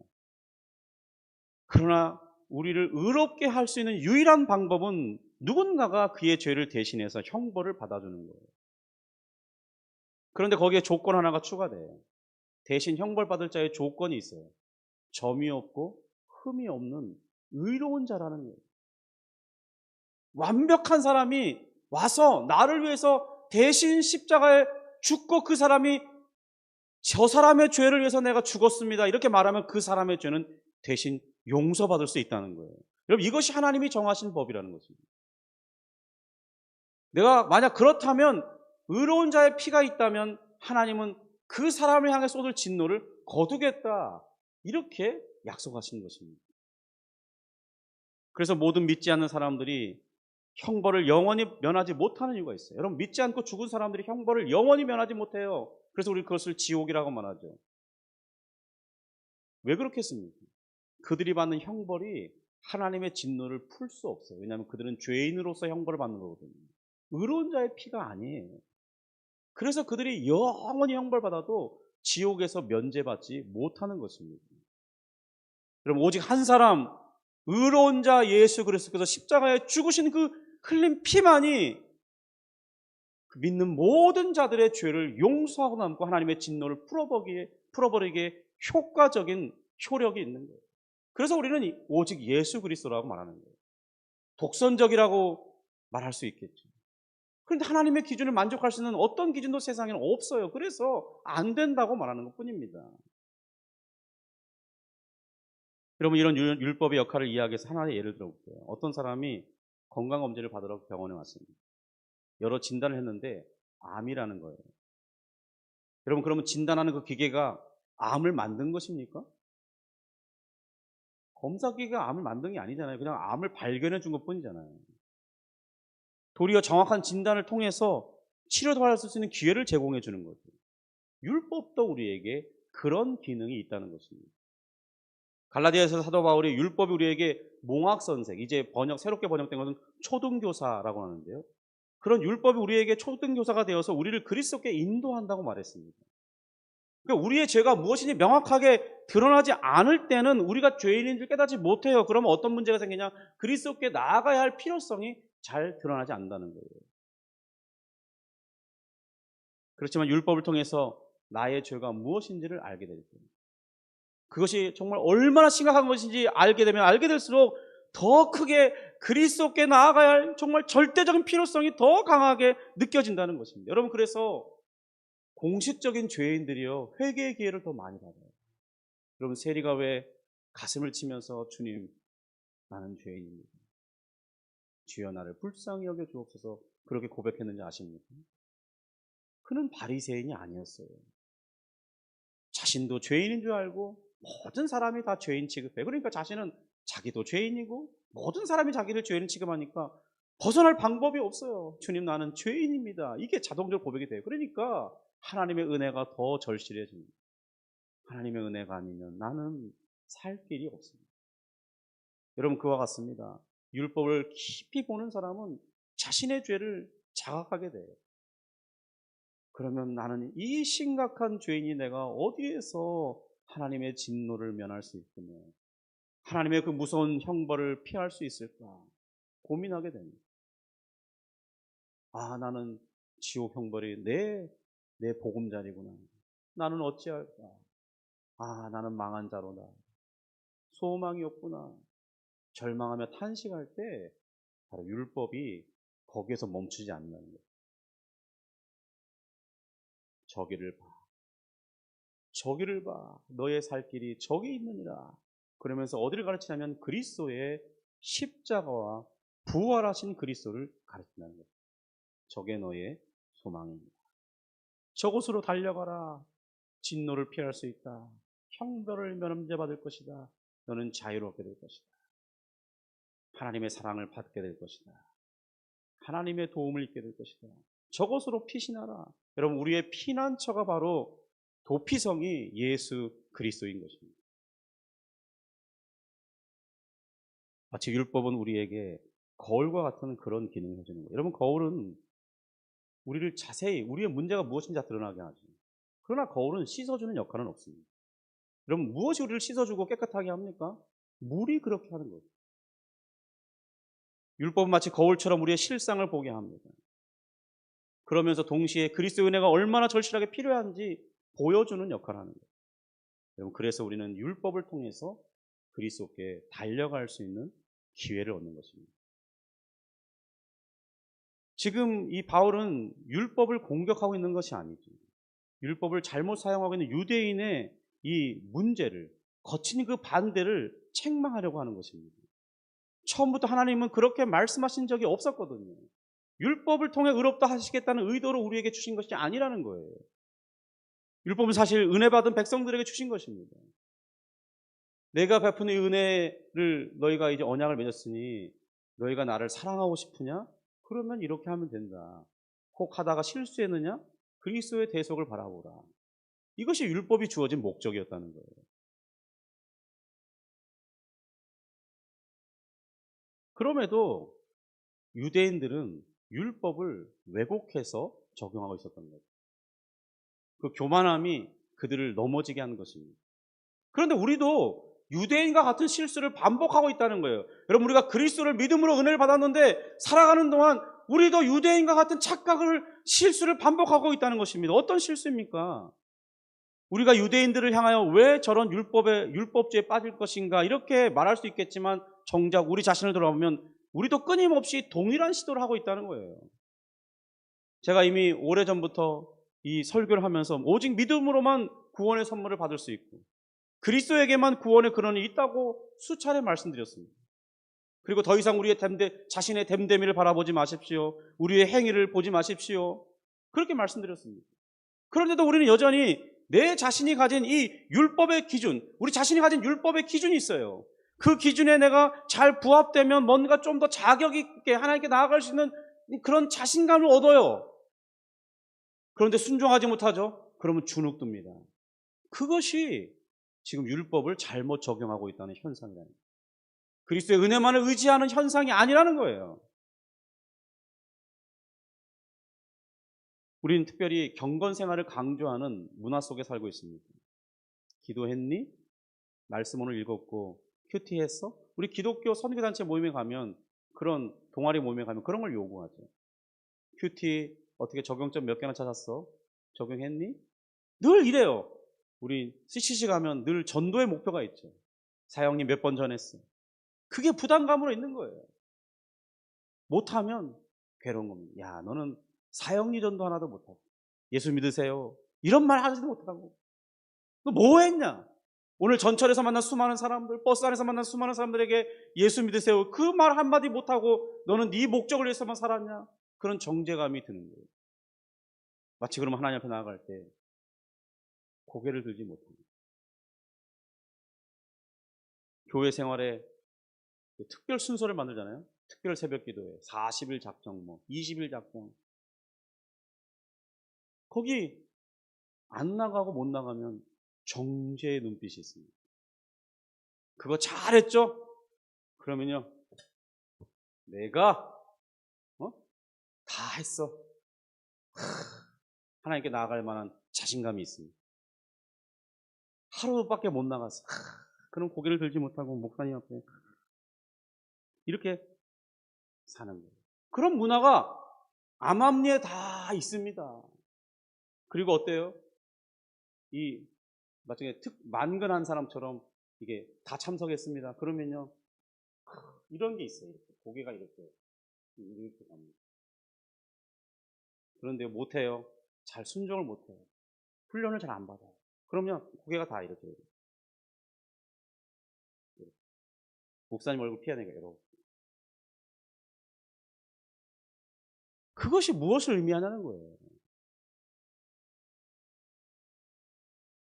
그러나 우리를 의롭게 할 수 있는 유일한 방법은 누군가가 그의 죄를 대신해서 형벌을 받아주는 거예요. 그런데 거기에 조건 하나가 추가돼요. 대신 형벌받을 자의 조건이 있어요. 점이 없고 흠이 없는 의로운 자라는 거예요. 완벽한 사람이 와서 나를 위해서 대신 십자가에 죽고 그 사람이 저 사람의 죄를 위해서 내가 죽었습니다. 이렇게 말하면 그 사람의 죄는 대신 용서받을 수 있다는 거예요. 여러분, 이것이 하나님이 정하신 법이라는 것입니다. 내가 만약 그렇다면 의로운 자의 피가 있다면 하나님은 그 사람을 향해 쏟을 진노를 거두겠다. 이렇게 약속하신 것입니다. 그래서 모든 믿지 않는 사람들이 형벌을 영원히 면하지 못하는 이유가 있어요. 여러분, 믿지 않고 죽은 사람들이 형벌을 영원히 면하지 못해요. 그래서 우리 그것을 지옥이라고 말하죠. 왜 그렇겠습니까? 그들이 받는 형벌이 하나님의 진노를 풀 수 없어요. 왜냐하면 그들은 죄인으로서 형벌을 받는 거거든요. 의로운 자의 피가 아니에요. 그래서 그들이 영원히 형벌받아도 지옥에서 면제받지 못하는 것입니다. 여러분, 오직 한 사람, 의로운 자 예수 그리스도께서 십자가에 죽으신 그 흘린 피만이 그 믿는 모든 자들의 죄를 용서하고 남고 하나님의 진노를 풀어버리기에 효과적인 효력이 있는 거예요. 그래서 우리는 오직 예수 그리스도라고 말하는 거예요. 독선적이라고 말할 수 있겠죠. 그런데 하나님의 기준을 만족할 수 있는 어떤 기준도 세상에는 없어요. 그래서 안 된다고 말하는 것뿐입니다. 여러분, 이런 율법의 역할을 이야기해서 하나의 예를 들어볼게요. 어떤 사람이 건강검진을 받으러 병원에 왔습니다. 여러 진단을 했는데 암이라는 거예요. 여러분, 그러면 진단하는 그 기계가 암을 만든 것입니까? 검사기계가 암을 만든 게 아니잖아요. 그냥 암을 발견해 준 것뿐이잖아요. 도리어 정확한 진단을 통해서 치료받을 수 있는 기회를 제공해 주는 거죠. 율법도 우리에게 그런 기능이 있다는 것입니다. 갈라디아에서 사도 바울이 율법이 우리에게 몽학선생, 이제 새롭게 번역된 것은 초등교사라고 하는데요. 그런 율법이 우리에게 초등교사가 되어서 우리를 그리스도께 인도한다고 말했습니다. 그러니까 우리의 죄가 무엇인지 명확하게 드러나지 않을 때는 우리가 죄인인 줄 깨닫지 못해요. 그러면 어떤 문제가 생기냐? 그리스도께 나아가야 할 필요성이 잘 드러나지 않는다는 거예요. 그렇지만 율법을 통해서 나의 죄가 무엇인지를 알게 될 겁니다. 그것이 정말 얼마나 심각한 것인지 알게 되면 알게 될수록 더 크게 그리스도께 나아가야 할 정말 절대적인 필요성이 더 강하게 느껴진다는 것입니다. 여러분, 그래서 공식적인 죄인들이요, 회개의 기회를 더 많이 받아요. 여러분, 세리가 왜 가슴을 치면서 주님, 나는 죄인입니다. 주여 나를 불쌍히 여겨 주옵소서 그렇게 고백했는지 아십니까? 그는 바리새인이 아니었어요. 자신도 죄인인 줄 알고 모든 사람이 다 죄인 취급해. 그러니까 자신은 자기도 죄인이고 모든 사람이 자기를 죄인 취급하니까 벗어날 방법이 없어요. 주님, 나는 죄인입니다. 이게 자동적으로 고백이 돼요. 그러니까 하나님의 은혜가 더 절실해집니다. 하나님의 은혜가 아니면 나는 살 길이 없습니다. 여러분, 그와 같습니다. 율법을 깊이 보는 사람은 자신의 죄를 자각하게 돼요. 그러면 나는 이 심각한 죄인이 내가 어디에서 하나님의 진노를 면할 수 있으며 하나님의 그 무서운 형벌을 피할 수 있을까 고민하게 됩니다. 아, 나는 지옥 형벌이 내 보금자리구나. 나는 어찌할까? 아, 나는 망한 자로다. 소망이 없구나. 절망하며 탄식할 때 바로 율법이 거기에서 멈추지 않는다는 거예요. 저기를 봐. 저기를 봐. 너의 살 길이 저기 있느니라. 그러면서 어디를 가르치냐면 그리스도의 십자가와 부활하신 그리스도를 가르친다는 거예요. 저게 너의 소망입니다. 저곳으로 달려가라. 진노를 피할 수 있다. 형벌을 면제받을 것이다. 너는 자유롭게 될 것이다. 하나님의 사랑을 받게 될 것이다. 하나님의 도움을 입게 될 것이다. 저곳으로 피신하라. 여러분, 우리의 피난처가 바로 도피성이 예수 그리스도인 것입니다. 마치 율법은 우리에게 거울과 같은 그런 기능을 해주는 거예요. 여러분, 거울은 우리를 자세히 우리의 문제가 무엇인지 드러나게 하죠. 그러나 거울은 씻어주는 역할은 없습니다. 여러분, 무엇이 우리를 씻어주고 깨끗하게 합니까? 물이 그렇게 하는 거죠. 율법은 마치 거울처럼 우리의 실상을 보게 합니다. 그러면서 동시에 그리스도의 은혜가 얼마나 절실하게 필요한지 보여주는 역할을 하는 거예요. 여러분, 그래서 우리는 율법을 통해서 그리스도께 달려갈 수 있는 기회를 얻는 것입니다. 지금 이 바울은 율법을 공격하고 있는 것이 아니죠. 율법을 잘못 사용하고 있는 유대인의 이 문제를, 거친 그 반대를 책망하려고 하는 것입니다. 처음부터 하나님은 그렇게 말씀하신 적이 없었거든요. 율법을 통해 의롭다 하시겠다는 의도로 우리에게 주신 것이 아니라는 거예요. 율법은 사실 은혜 받은 백성들에게 주신 것입니다. 내가 베푼 이 은혜를 너희가 이제 언약을 맺었으니 너희가 나를 사랑하고 싶으냐? 그러면 이렇게 하면 된다. 혹 하다가 실수했느냐? 그리스도의 대속을 바라보라. 이것이 율법이 주어진 목적이었다는 거예요. 그럼에도 유대인들은 율법을 왜곡해서 적용하고 있었던 거죠. 그 교만함이 그들을 넘어지게 하는 것입니다. 그런데 우리도 유대인과 같은 실수를 반복하고 있다는 거예요. 여러분, 우리가 그리스도를 믿음으로 은혜를 받았는데 살아가는 동안 우리도 유대인과 같은 착각을, 실수를 반복하고 있다는 것입니다. 어떤 실수입니까? 우리가 유대인들을 향하여 왜 저런 율법주의에 빠질 것인가 이렇게 말할 수 있겠지만 정작 우리 자신을 돌아보면 우리도 끊임없이 동일한 시도를 하고 있다는 거예요. 제가 이미 오래전부터 이 설교를 하면서 오직 믿음으로만 구원의 선물을 받을 수 있고 그리스도에게만 구원의 근원이 있다고 수차례 말씀드렸습니다. 그리고 더 이상 우리의 자신의 됨됨이를 바라보지 마십시오. 우리의 행위를 보지 마십시오. 그렇게 말씀드렸습니다. 그런데도 우리는 여전히 내 자신이 가진 이 율법의 기준, 우리 자신이 가진 율법의 기준이 있어요. 그 기준에 내가 잘 부합되면 뭔가 좀 더 자격 있게 하나님께 나아갈 수 있는 그런 자신감을 얻어요. 그런데 순종하지 못하죠? 그러면 주눅듭니다. 그것이 지금 율법을 잘못 적용하고 있다는 현상이라는 거예요. 그리스도의 은혜만을 의지하는 현상이 아니라는 거예요. 우리는 특별히 경건 생활을 강조하는 문화 속에 살고 있습니다. 기도했니? 말씀 오늘 읽었고 큐티했어? 우리 기독교 선교단체 모임에 가면, 그런 동아리 모임에 가면 그런 걸 요구하죠. 큐티 어떻게 적용점 몇 개나 찾았어? 적용했니? 늘 이래요. 우리 CCC 가면 늘 전도의 목표가 있죠. 사형님 몇 번 전했어. 그게 부담감으로 있는 거예요. 못하면 괴로운 겁니다. 야, 너는 사형리 전도 하나도 못하고 예수 믿으세요 이런 말 하지도 못하고 너 뭐 했냐? 오늘 전철에서 만난 수많은 사람들, 버스 안에서 만난 수많은 사람들에게 예수 믿으세요 그 말 한마디 못하고 너는 네 목적을 위해서만 살았냐? 그런 정죄감이 드는 거예요. 마치 그러면 하나님 앞에 나아갈 때 고개를 들지 못합니다. 교회 생활에 특별 순서를 만들잖아요. 특별 새벽 기도회, 40일 작정, 20일 작정. 거기 안 나가고 못 나가면 정죄의 눈빛이 있습니다. 그거 잘했죠? 그러면요, 내가 다 했어. 하나님께 나아갈 만한 자신감이 있습니다. 하루밖에 못 나갔어. 그럼 고개를 들지 못하고 목사님 앞에 이렇게 사는 거예요. 그런 문화가 암암리에 다 있습니다. 그리고 어때요? 이 나중에 만근한 사람처럼 이게 다 참석했습니다. 그러면요, 이런 게 있어요. 이렇게 고개가 이렇게 갑니다. 그런데 못해요. 잘 순종을 못해요. 훈련을 잘 안 받아요. 그러면 고개가 다 이렇게 돼요. 목사님 얼굴 피하니까 이러고. 그것이 무엇을 의미하냐는 거예요.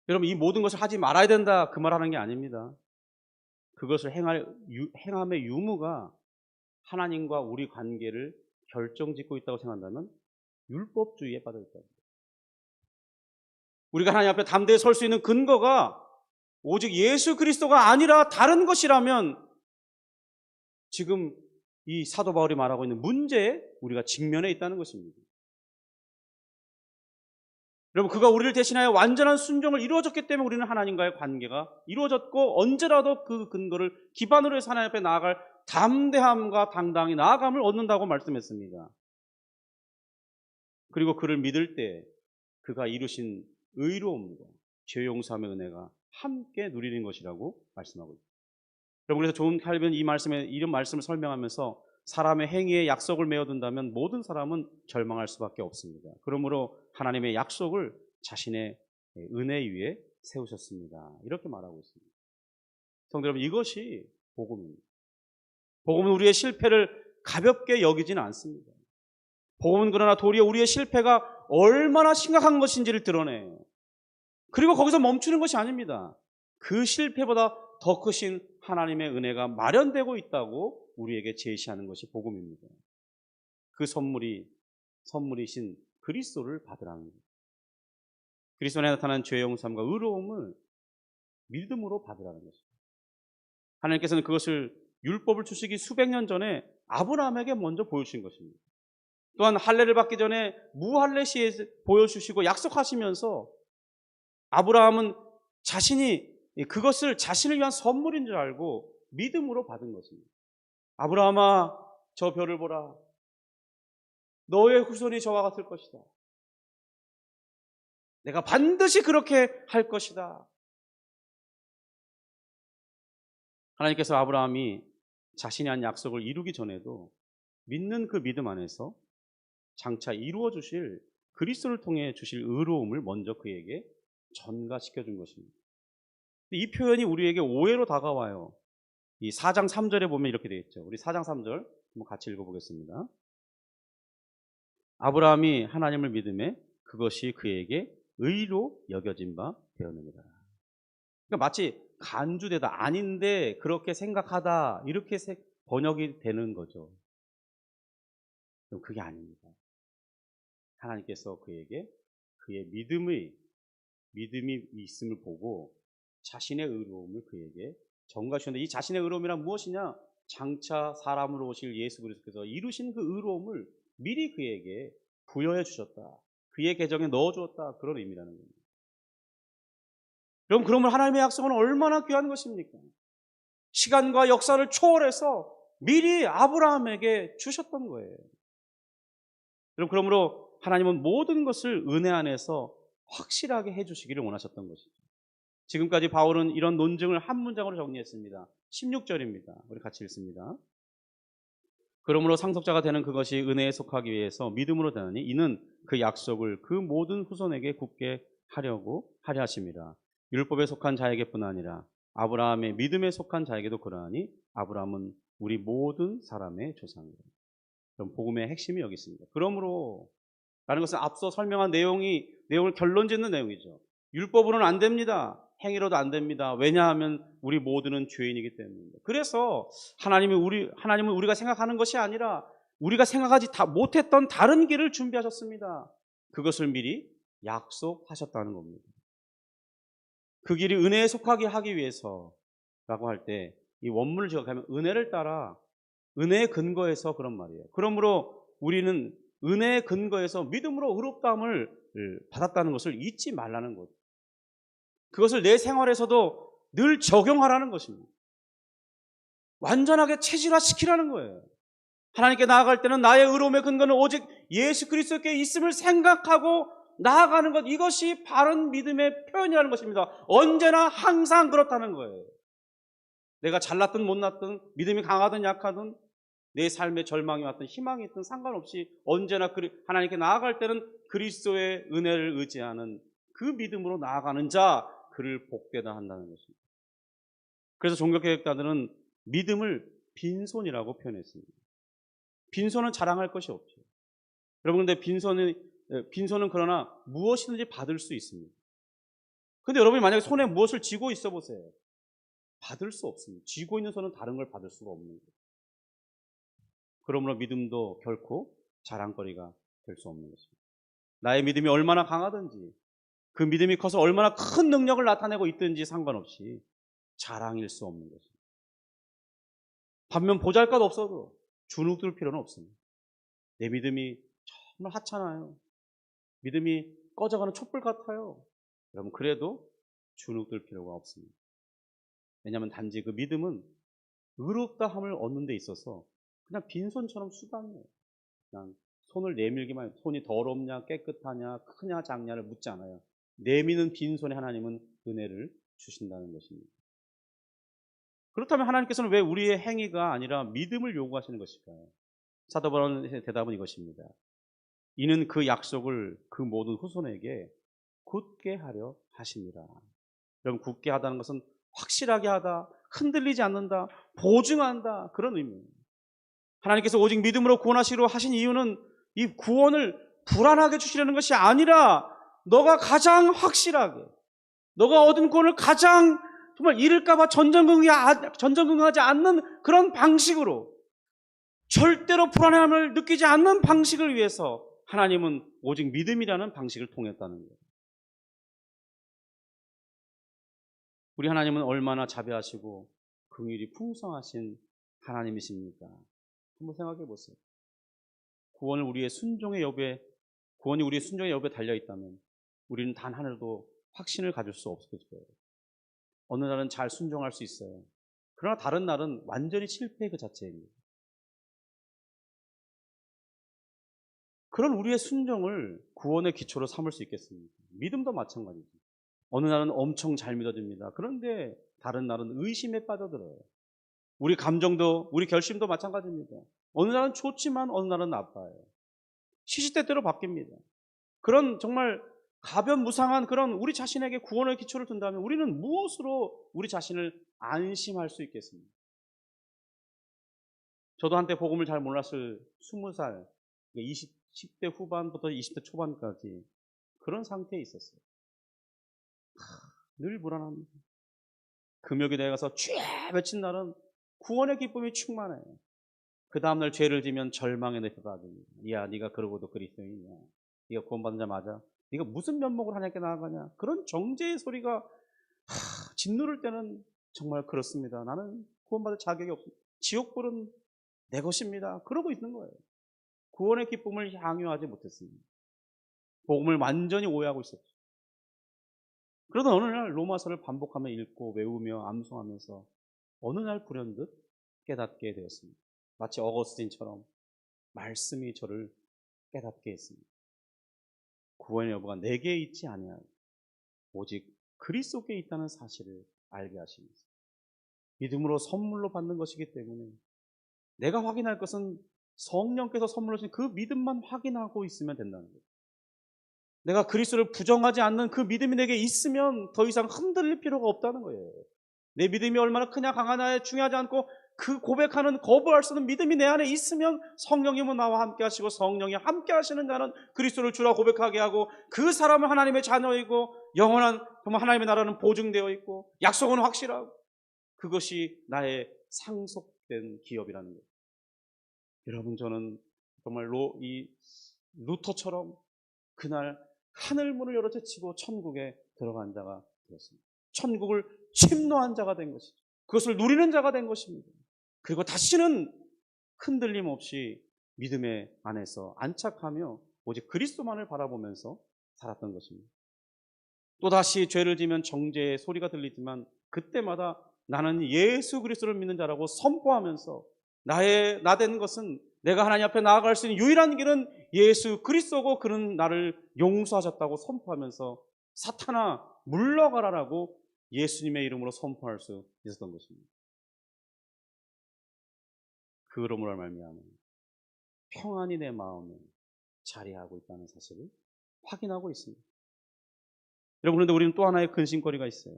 여러분, 이 모든 것을 하지 말아야 된다 그 말하는 게 아닙니다. 그것을 행함의 유무가 하나님과 우리 관계를 결정짓고 있다고 생각한다면 율법주의에 빠져 있다. 우리가 하나님 앞에 담대히 설 수 있는 근거가 오직 예수 그리스도가 아니라 다른 것이라면 지금 이 사도 바울이 말하고 있는 문제에 우리가 직면해 있다는 것입니다. 여러분, 그가 우리를 대신하여 완전한 순종을 이루어졌기 때문에 우리는 하나님과의 관계가 이루어졌고, 언제라도 그 근거를 기반으로 해서 하나님 앞에 나아갈 담대함과 당당히 나아감을 얻는다고 말씀했습니다. 그리고 그를 믿을 때 그가 이루신 의로움과 죄 용서함의 은혜가 함께 누리는 것이라고 말씀하고 있습니다. 여러분, 그래서 존 칼빈은 이런 말씀을 설명하면서 사람의 행위에 약속을 메어둔다면 모든 사람은 절망할 수밖에 없습니다. 그러므로 하나님의 약속을 자신의 은혜 위에 세우셨습니다. 이렇게 말하고 있습니다. 성도 여러분, 이것이 복음입니다. 복음은 우리의 실패를 가볍게 여기지는 않습니다. 복음은 그러나 도리어 우리의 실패가 얼마나 심각한 것인지를 드러내요. 그리고 거기서 멈추는 것이 아닙니다. 그 실패보다 더 크신 하나님의 은혜가 마련되고 있다고 우리에게 제시하는 것이 복음입니다. 그 선물이신 그리스도를 받으라는 것. 그리스도 안에 나타난 죄 용서함과 의로움을 믿음으로 받으라는 것입니다. 하나님께서는 그것을 율법을 주시기 수백 년 전에 아브라함에게 먼저 보여주신 것입니다. 또한 할례를 받기 전에 무할례 시에 보여주시고 약속하시면서 아브라함은 자신이 그것을 자신을 위한 선물인 줄 알고 믿음으로 받은 것입니다. 아브라함아, 저 별을 보라. 너의 후손이 저와 같을 것이다. 내가 반드시 그렇게 할 것이다. 하나님께서 아브라함이 자신이 한 약속을 이루기 전에도 믿는 그 믿음 안에서 장차 이루어 주실 그리스도를 통해 주실 의로움을 먼저 그에게 전가시켜 준 것입니다. 이 표현이 우리에게 오해로 다가와요. 이 4장 3절에 보면 이렇게 되어 있죠. 우리 4장 3절 한번 같이 읽어보겠습니다. 아브라함이 하나님을 믿음에 그것이 그에게 의로 여겨진 바 되었느니라. 그러니까 마치 간주되다, 아닌데 그렇게 생각하다, 이렇게 번역이 되는 거죠. 그럼 그게 아닙니다. 하나님께서 그에게 그의 믿음이 있음을 보고 자신의 의로움을 그에게 전가하셨는데, 이 자신의 의로움이란 무엇이냐? 장차 사람으로 오실 예수 그리스도께서 이루신 그 의로움을 미리 그에게 부여해 주셨다. 그의 계정에 넣어 주었다. 그런 의미라는 겁니다. 여러분, 그러면 하나님의 약속은 얼마나 귀한 것입니까? 시간과 역사를 초월해서 미리 아브라함에게 주셨던 거예요. 여러분, 그러므로 하나님은 모든 것을 은혜 안에서 확실하게 해주시기를 원하셨던 것이죠. 지금까지 바울은 이런 논증을 한 문장으로 정리했습니다. 16절입니다. 우리 같이 읽습니다. 그러므로 상속자가 되는 그것이 은혜에 속하기 위해서 믿음으로 되느니 이는 그 약속을 그 모든 후손에게 굳게 하려 하심이라. 율법에 속한 자에게뿐 아니라 아브라함의 믿음에 속한 자에게도 그러하니 아브라함은 우리 모든 사람의 조상이라. 그럼 복음의 핵심이 여기 있습니다. 그러므로 라는 것은 앞서 설명한 내용을 결론짓는 내용이죠. 율법으로는 안 됩니다. 행위로도 안 됩니다. 왜냐하면 우리 모두는 죄인이기 때문입니다. 그래서 하나님은 우리가 생각하는 것이 아니라 우리가 생각하지 못했던 다른 길을 준비하셨습니다. 그것을 미리 약속하셨다는 겁니다. 그 길이 은혜에 속하게 하기 위해서라고 할 때 이 원문을 지역하면 은혜를 따라 은혜의 근거에서 그런 말이에요. 그러므로 우리는 은혜의 근거에서 믿음으로 의롭다함을 받았다는 것을 잊지 말라는 거죠. 그것을 내 생활에서도 늘 적용하라는 것입니다. 완전하게 체질화시키라는 거예요. 하나님께 나아갈 때는 나의 의로움의 근거는 오직 예수 그리스도께 있음을 생각하고 나아가는 것, 이것이 바른 믿음의 표현이라는 것입니다. 언제나 항상 그렇다는 거예요. 내가 잘났든 못났든 믿음이 강하든 약하든 내 삶에 절망이 왔든 희망이 있든 상관없이 언제나 하나님께 나아갈 때는 그리스도의 은혜를 의지하는 그 믿음으로 나아가는 자, 그를 복되다 한다는 것입니다. 그래서 종교개혁자들은 믿음을 빈손이라고 표현했습니다. 빈손은 자랑할 것이 없죠. 여러분, 근데 빈손은 그러나 무엇이든지 받을 수 있습니다. 근데 여러분이 만약에 손에 무엇을 쥐고 있어 보세요. 받을 수 없습니다. 쥐고 있는 손은 다른 걸 받을 수가 없는 거예요. 그러므로 믿음도 결코 자랑거리가 될 수 없는 것입니다. 나의 믿음이 얼마나 강하든지, 그 믿음이 커서 얼마나 큰 능력을 나타내고 있든지 상관없이 자랑일 수 없는 것입니다. 반면 보잘것 없어도 주눅들 필요는 없습니다. 내 믿음이 정말 하찮아요. 믿음이 꺼져가는 촛불 같아요. 여러분, 그래도 주눅들 필요가 없습니다. 왜냐하면 단지 그 믿음은 의롭다함을 얻는 데 있어서 그냥 빈손처럼 수단이에요. 그냥 손을 내밀기만 해요. 손이 더럽냐 깨끗하냐 크냐 작냐를 묻지 않아요. 내미는 빈손에 하나님은 은혜를 주신다는 것입니다. 그렇다면 하나님께서는 왜 우리의 행위가 아니라 믿음을 요구하시는 것일까요? 사도 바울의 대답은 이것입니다. 이는 그 약속을 그 모든 후손에게 굳게 하려 하십니다. 여러분, 굳게 하다는 것은 확실하게 하다, 흔들리지 않는다, 보증한다, 그런 의미입니다. 하나님께서 오직 믿음으로 구원하시기로 하신 이유는 이 구원을 불안하게 주시려는 것이 아니라 너가 가장 확실하게, 너가 얻은 구원을 가장 정말 잃을까봐 전전긍긍하지 않는 그런 방식으로, 절대로 불안함을 느끼지 않는 방식을 위해서 하나님은 오직 믿음이라는 방식을 통했다는 거예요. 우리 하나님은 얼마나 자비하시고 긍휼이 풍성하신 하나님이십니까? 한번 생각해 보세요. 구원이 우리의 순종의 여부에 달려 있다면 우리는 단 하나도 확신을 가질 수 없을 거예요. 어느 날은 잘 순종할 수 있어요. 그러나 다른 날은 완전히 실패 그 자체입니다. 그런 우리의 순종을 구원의 기초로 삼을 수 있겠습니까? 믿음도 마찬가지죠. 어느 날은 엄청 잘 믿어집니다. 그런데 다른 날은 의심에 빠져들어요. 우리 감정도, 우리 결심도 마찬가지입니다. 어느 날은 좋지만 어느 날은 나빠요. 시시때때로 바뀝니다. 그런 정말 가변무상한 그런 우리 자신에게 구원의 기초를 둔다면 우리는 무엇으로 우리 자신을 안심할 수 있겠습니까? 저도 한때 복음을 잘 몰랐을 20살, 10대 후반부터 20대 초반까지 그런 상태에 있었어요. 늘 불안합니다. 금요일에 내가서 쥐 외친 날은 구원의 기쁨이 충만해요. 그 다음날 죄를 지면 절망의 늪에 빠집니다. 야, 네가 그러고도 그리스도인이냐? 네가 구원받은 자 맞아? 네가 무슨 면목을 하나님께 나아가냐? 그런 정죄의 소리가 짓누를 때는 정말 그렇습니다. 나는 구원받을 자격이 없습니다. 지옥불은 내 것입니다. 그러고 있는 거예요. 구원의 기쁨을 향유하지 못했습니다. 복음을 완전히 오해하고 있었죠. 그러던 어느 날 로마서를 반복하며 읽고 외우며 암송하면서 어느 날 불현듯 깨닫게 되었습니다. 마치 어거스틴처럼 말씀이 저를 깨닫게 했습니다. 구원의 여부가 내게 있지 아니하고 오직 그리스도께 있다는 사실을 알게 하시면서 믿음으로 선물로 받는 것이기 때문에 내가 확인할 것은 성령께서 선물로 주신 그 믿음만 확인하고 있으면 된다는 거예요. 내가 그리스도를 부정하지 않는 그 믿음이 내게 있으면 더 이상 흔들릴 필요가 없다는 거예요. 내 믿음이 얼마나 크냐 강하냐에 중요하지 않고 그 고백하는 거부할 수 없는 믿음이 내 안에 있으면 성령님은 나와 함께 하시고 성령이 함께 하시는 자는 그리스도를 주라 고백하게 하고 그 사람은 하나님의 자녀이고 영원한 정말 하나님의 나라는 보증되어 있고 약속은 확실하고 그것이 나의 상속된 기업이라는 거예요. 여러분, 저는 정말 이 루터처럼 그날 하늘문을 열어 제치고 천국에 들어간 자가 되었습니다. 천국을 침노한 자가 된 것이죠. 그것을 누리는 자가 된 것입니다. 그리고 다시는 흔들림 없이 믿음의 안에서 안착하며 오직 그리스도만을 바라보면서 살았던 것입니다. 또다시 죄를 지면 정죄의 소리가 들리지만 그때마다 나는 예수 그리스도를 믿는 자라고 선포하면서 나 된 것은 내가 하나님 앞에 나아갈 수 있는 유일한 길은 예수 그리스도고 그는 나를 용서하셨다고 선포하면서 사탄아 물러가라라고 예수님의 이름으로 선포할 수 있었던 것입니다. 그러므로 말미암아 평안이 내 마음에 자리하고 있다는 사실을 확인하고 있습니다. 여러분, 그런데 우리는 또 하나의 근심거리가 있어요.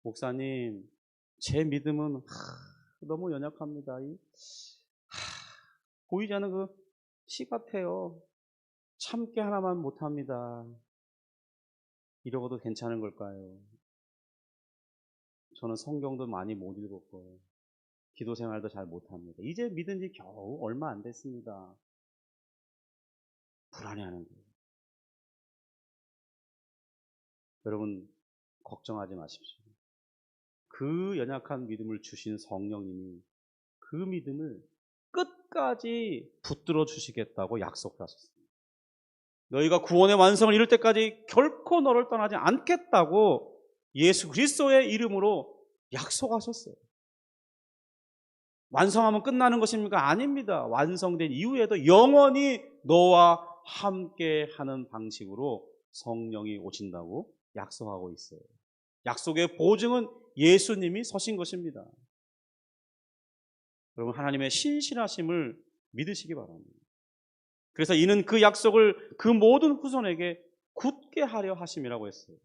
목사님, 제 믿음은 너무 연약합니다. 보이지 않는 그 씨 같아요. 참게 하나만 못합니다. 이러고도 괜찮은 걸까요? 저는 성경도 많이 못 읽었고 기도 생활도 잘 못합니다. 이제 믿은 지 겨우 얼마 안 됐습니다. 불안해하는 거예요. 여러분, 걱정하지 마십시오. 그 연약한 믿음을 주신 성령님이 그 믿음을 끝까지 붙들어 주시겠다고 약속하셨습니다. 너희가 구원의 완성을 이룰 때까지 결코 너를 떠나지 않겠다고 예수 그리스도의 이름으로 약속하셨어요. 완성하면 끝나는 것입니까? 아닙니다. 완성된 이후에도 영원히 너와 함께 하는 방식으로 성령이 오신다고 약속하고 있어요. 약속의 보증은 예수님이 서신 것입니다. 여러분, 하나님의 신실하심을 믿으시기 바랍니다. 그래서 이는 그 약속을 그 모든 후손에게 굳게 하려 하심이라고 했어요.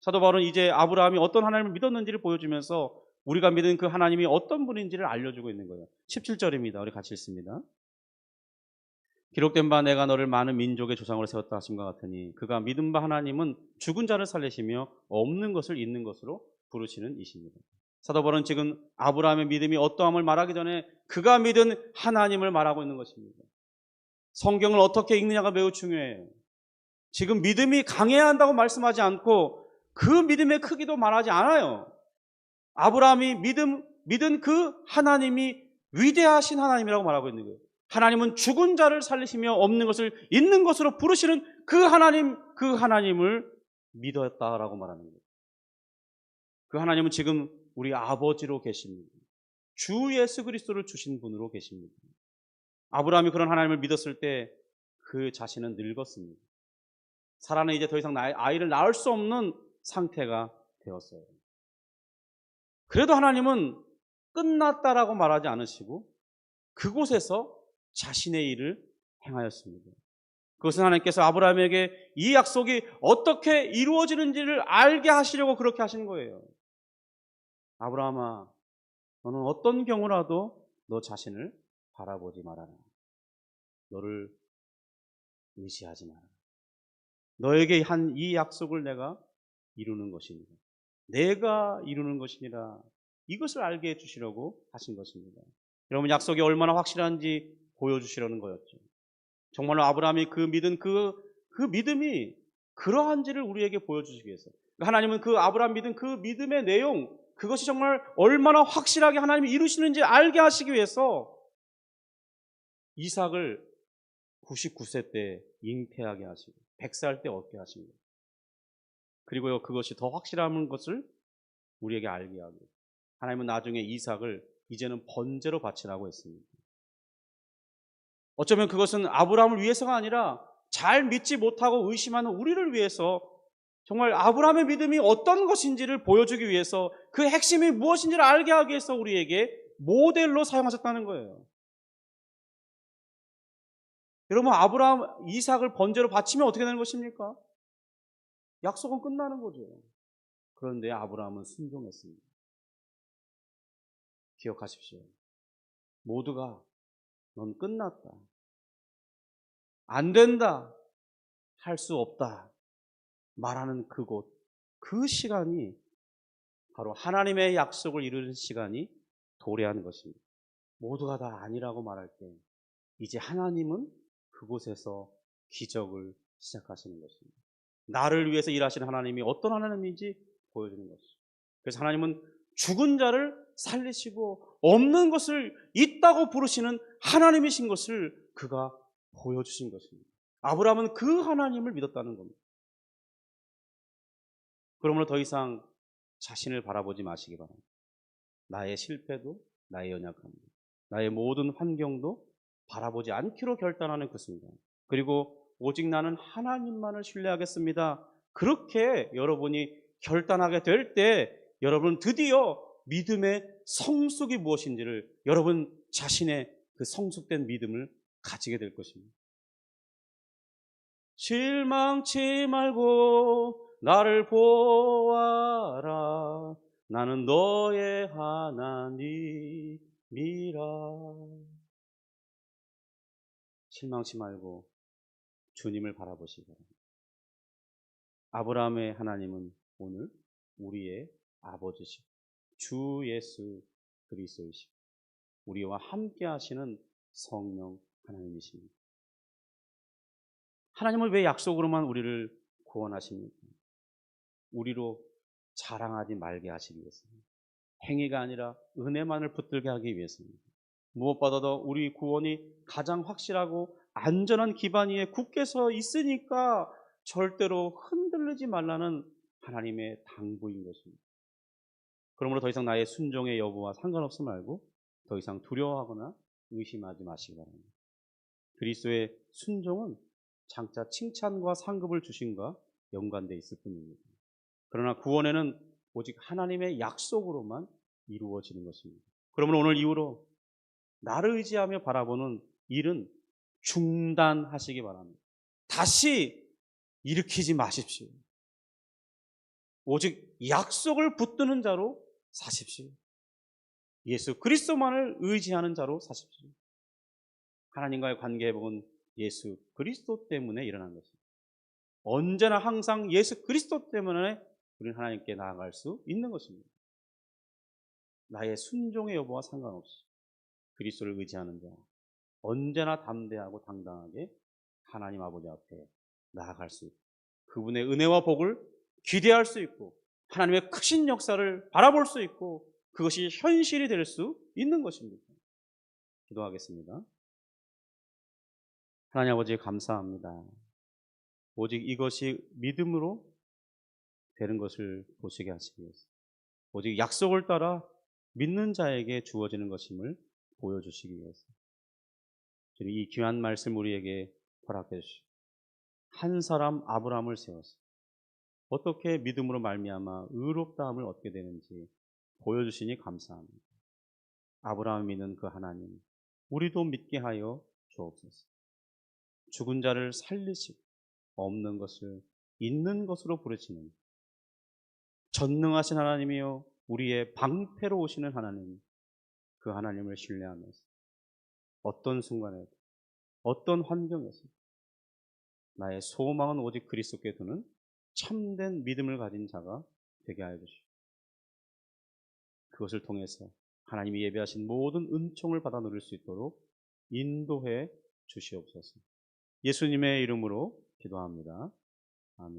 사도 바울은 이제 아브라함이 어떤 하나님을 믿었는지를 보여주면서 우리가 믿는 그 하나님이 어떤 분인지를 알려주고 있는 거예요. 17절입니다. 우리 같이 읽습니다. 기록된 바 내가 너를 많은 민족의 조상으로 세웠다 하신 것 같으니 그가 믿은 바 하나님은 죽은 자를 살리시며 없는 것을 있는 것으로 부르시는 이십니다. 사도 바울은 지금 아브라함의 믿음이 어떠함을 말하기 전에 그가 믿은 하나님을 말하고 있는 것입니다. 성경을 어떻게 읽느냐가 매우 중요해요. 지금 믿음이 강해야 한다고 말씀하지 않고 그 믿음의 크기도 말하지 않아요. 아브라함이 믿은 그 하나님이 위대하신 하나님이라고 말하고 있는 거예요. 하나님은 죽은 자를 살리시며 없는 것을 있는 것으로 부르시는 그 하나님을 믿었다라고 말하는 거예요. 그 하나님은 지금 우리 아버지로 계십니다. 주 예수 그리스도를 주신 분으로 계십니다. 아브라함이 그런 하나님을 믿었을 때 그 자신은 늙었습니다. 사라는 이제 더 이상 아이를 낳을 수 없는 상태가 되었어요. 그래도 하나님은 끝났다라고 말하지 않으시고 그곳에서 자신의 일을 행하였습니다. 그것은 하나님께서 아브라함에게 이 약속이 어떻게 이루어지는지를 알게 하시려고 그렇게 하신 거예요. 아브라함아, 너는 어떤 경우라도 너 자신을 바라보지 말아라. 너를 의지하지 마라. 너에게 한 이 약속을 내가 이루는 것입니다. 내가 이루는 것이니라. 이것을 알게 해주시려고 하신 것입니다. 여러분, 약속이 얼마나 확실한지 보여주시려는 거였죠. 정말로 아브라함이 믿은 그 믿음이 그러한지를 우리에게 보여주시기 위해서, 하나님은 그 아브라함 믿은 그 믿음의 내용, 그것이 정말 얼마나 확실하게 하나님이 이루시는지 알게 하시기 위해서 이삭을 99세 때 잉태하게 하시고 100살 때 얻게 하십니다. 그리고 그것이 더 확실한 것을 우리에게 알게 하고, 하나님은 나중에 이삭을 이제는 번제로 바치라고 했습니다. 어쩌면 그것은 아브라함을 위해서가 아니라 잘 믿지 못하고 의심하는 우리를 위해서, 정말 아브라함의 믿음이 어떤 것인지를 보여주기 위해서, 그 핵심이 무엇인지를 알게 하기 위해서 우리에게 모델로 사용하셨다는 거예요. 여러분, 아브라함, 이삭을 번제로 바치면 어떻게 되는 것입니까? 약속은 끝나는 거죠. 그런데 아브라함은 순종했습니다. 기억하십시오. 모두가 넌 끝났다, 안 된다, 할 수 없다 말하는 그곳, 그 시간이 바로 하나님의 약속을 이루는 시간이 도래하는 것입니다. 모두가 다 아니라고 말할 때 이제 하나님은 그곳에서 기적을 시작하시는 것입니다. 나를 위해서 일하시는 하나님이 어떤 하나님인지 보여주는 것이죠. 그래서 하나님은 죽은 자를 살리시고 없는 것을 있다고 부르시는 하나님이신 것을 그가 보여주신 것입니다. 아브라함은 그 하나님을 믿었다는 겁니다. 그러므로 더 이상 자신을 바라보지 마시기 바랍니다. 나의 실패도, 나의 연약함도, 나의 모든 환경도 바라보지 않기로 결단하는 그 순간, 그리고 오직 나는 하나님만을 신뢰하겠습니다, 그렇게 여러분이 결단하게 될 때 여러분 드디어 믿음의 성숙이 무엇인지를 여러분 자신의 그 성숙된 믿음을 가지게 될 것입니다. 실망치 말고 나를 보아라. 나는 너의 하나님이라. 실망치 말고 주님을 바라보시기 바랍니다. 아브라함의 하나님은 오늘 우리의 아버지시고 주 예수 그리스도이시고 우리와 함께 하시는 성령 하나님이십니다. 하나님은 왜 약속으로만 우리를 구원하십니까? 우리로 자랑하지 말게 하시기 위해서입니다. 행위가 아니라 은혜만을 붙들게 하기 위해서입니다. 무엇보다도 우리 구원이 가장 확실하고 안전한 기반 위에 굳게 서 있으니까 절대로 흔들리지 말라는 하나님의 당부인 것입니다. 그러므로 더 이상 나의 순종의 여부와 상관없음 말고 더 이상 두려워하거나 의심하지 마시기 바랍니다. 그리스도의 순종은 장차 칭찬과 상급을 주심과 연관되어 있을 뿐입니다. 그러나 구원에는 오직 하나님의 약속으로만 이루어지는 것입니다. 그러므로 오늘 이후로 나를 의지하며 바라보는 일은 중단하시기 바랍니다. 다시 일으키지 마십시오. 오직 약속을 붙드는 자로 사십시오. 예수 그리스도만을 의지하는 자로 사십시오. 하나님과의 관계 회복은 예수 그리스도 때문에 일어난 것입니다. 언제나 항상 예수 그리스도 때문에 우리는 하나님께 나아갈 수 있는 것입니다. 나의 순종의 여부와 상관없이 그리스도를 의지하는 자, 언제나 담대하고 당당하게 하나님 아버지 앞에 나아갈 수 있고 그분의 은혜와 복을 기대할 수 있고 하나님의 크신 역사를 바라볼 수 있고 그것이 현실이 될 수 있는 것입니다. 기도하겠습니다. 하나님 아버지 감사합니다. 오직 이것이 믿음으로 되는 것을 보시게 하시기 위해서 오직 약속을 따라 믿는 자에게 주어지는 것임을 보여주시기 위해서 이 귀한 말씀 우리에게 허락해 주시고 한 사람 아브라함을 세워서 어떻게 믿음으로 말미암아 의롭다함을 얻게 되는지 보여주시니 감사합니다. 아브라함이 믿는 그 하나님 우리도 믿게 하여 주옵소서. 죽은 자를 살리시고 없는 것을 있는 것으로 부르시는 전능하신 하나님이요 우리의 방패로 오시는 하나님 그 하나님을 신뢰하면서 어떤 순간에도 어떤 환경에서 나의 소망은 오직 그리스도께 두는 참된 믿음을 가진 자가 되게 하여 주시고 그것을 통해서 하나님이 예배하신 모든 은총을 받아 누릴 수 있도록 인도해 주시옵소서. 예수님의 이름으로 기도합니다. 아멘.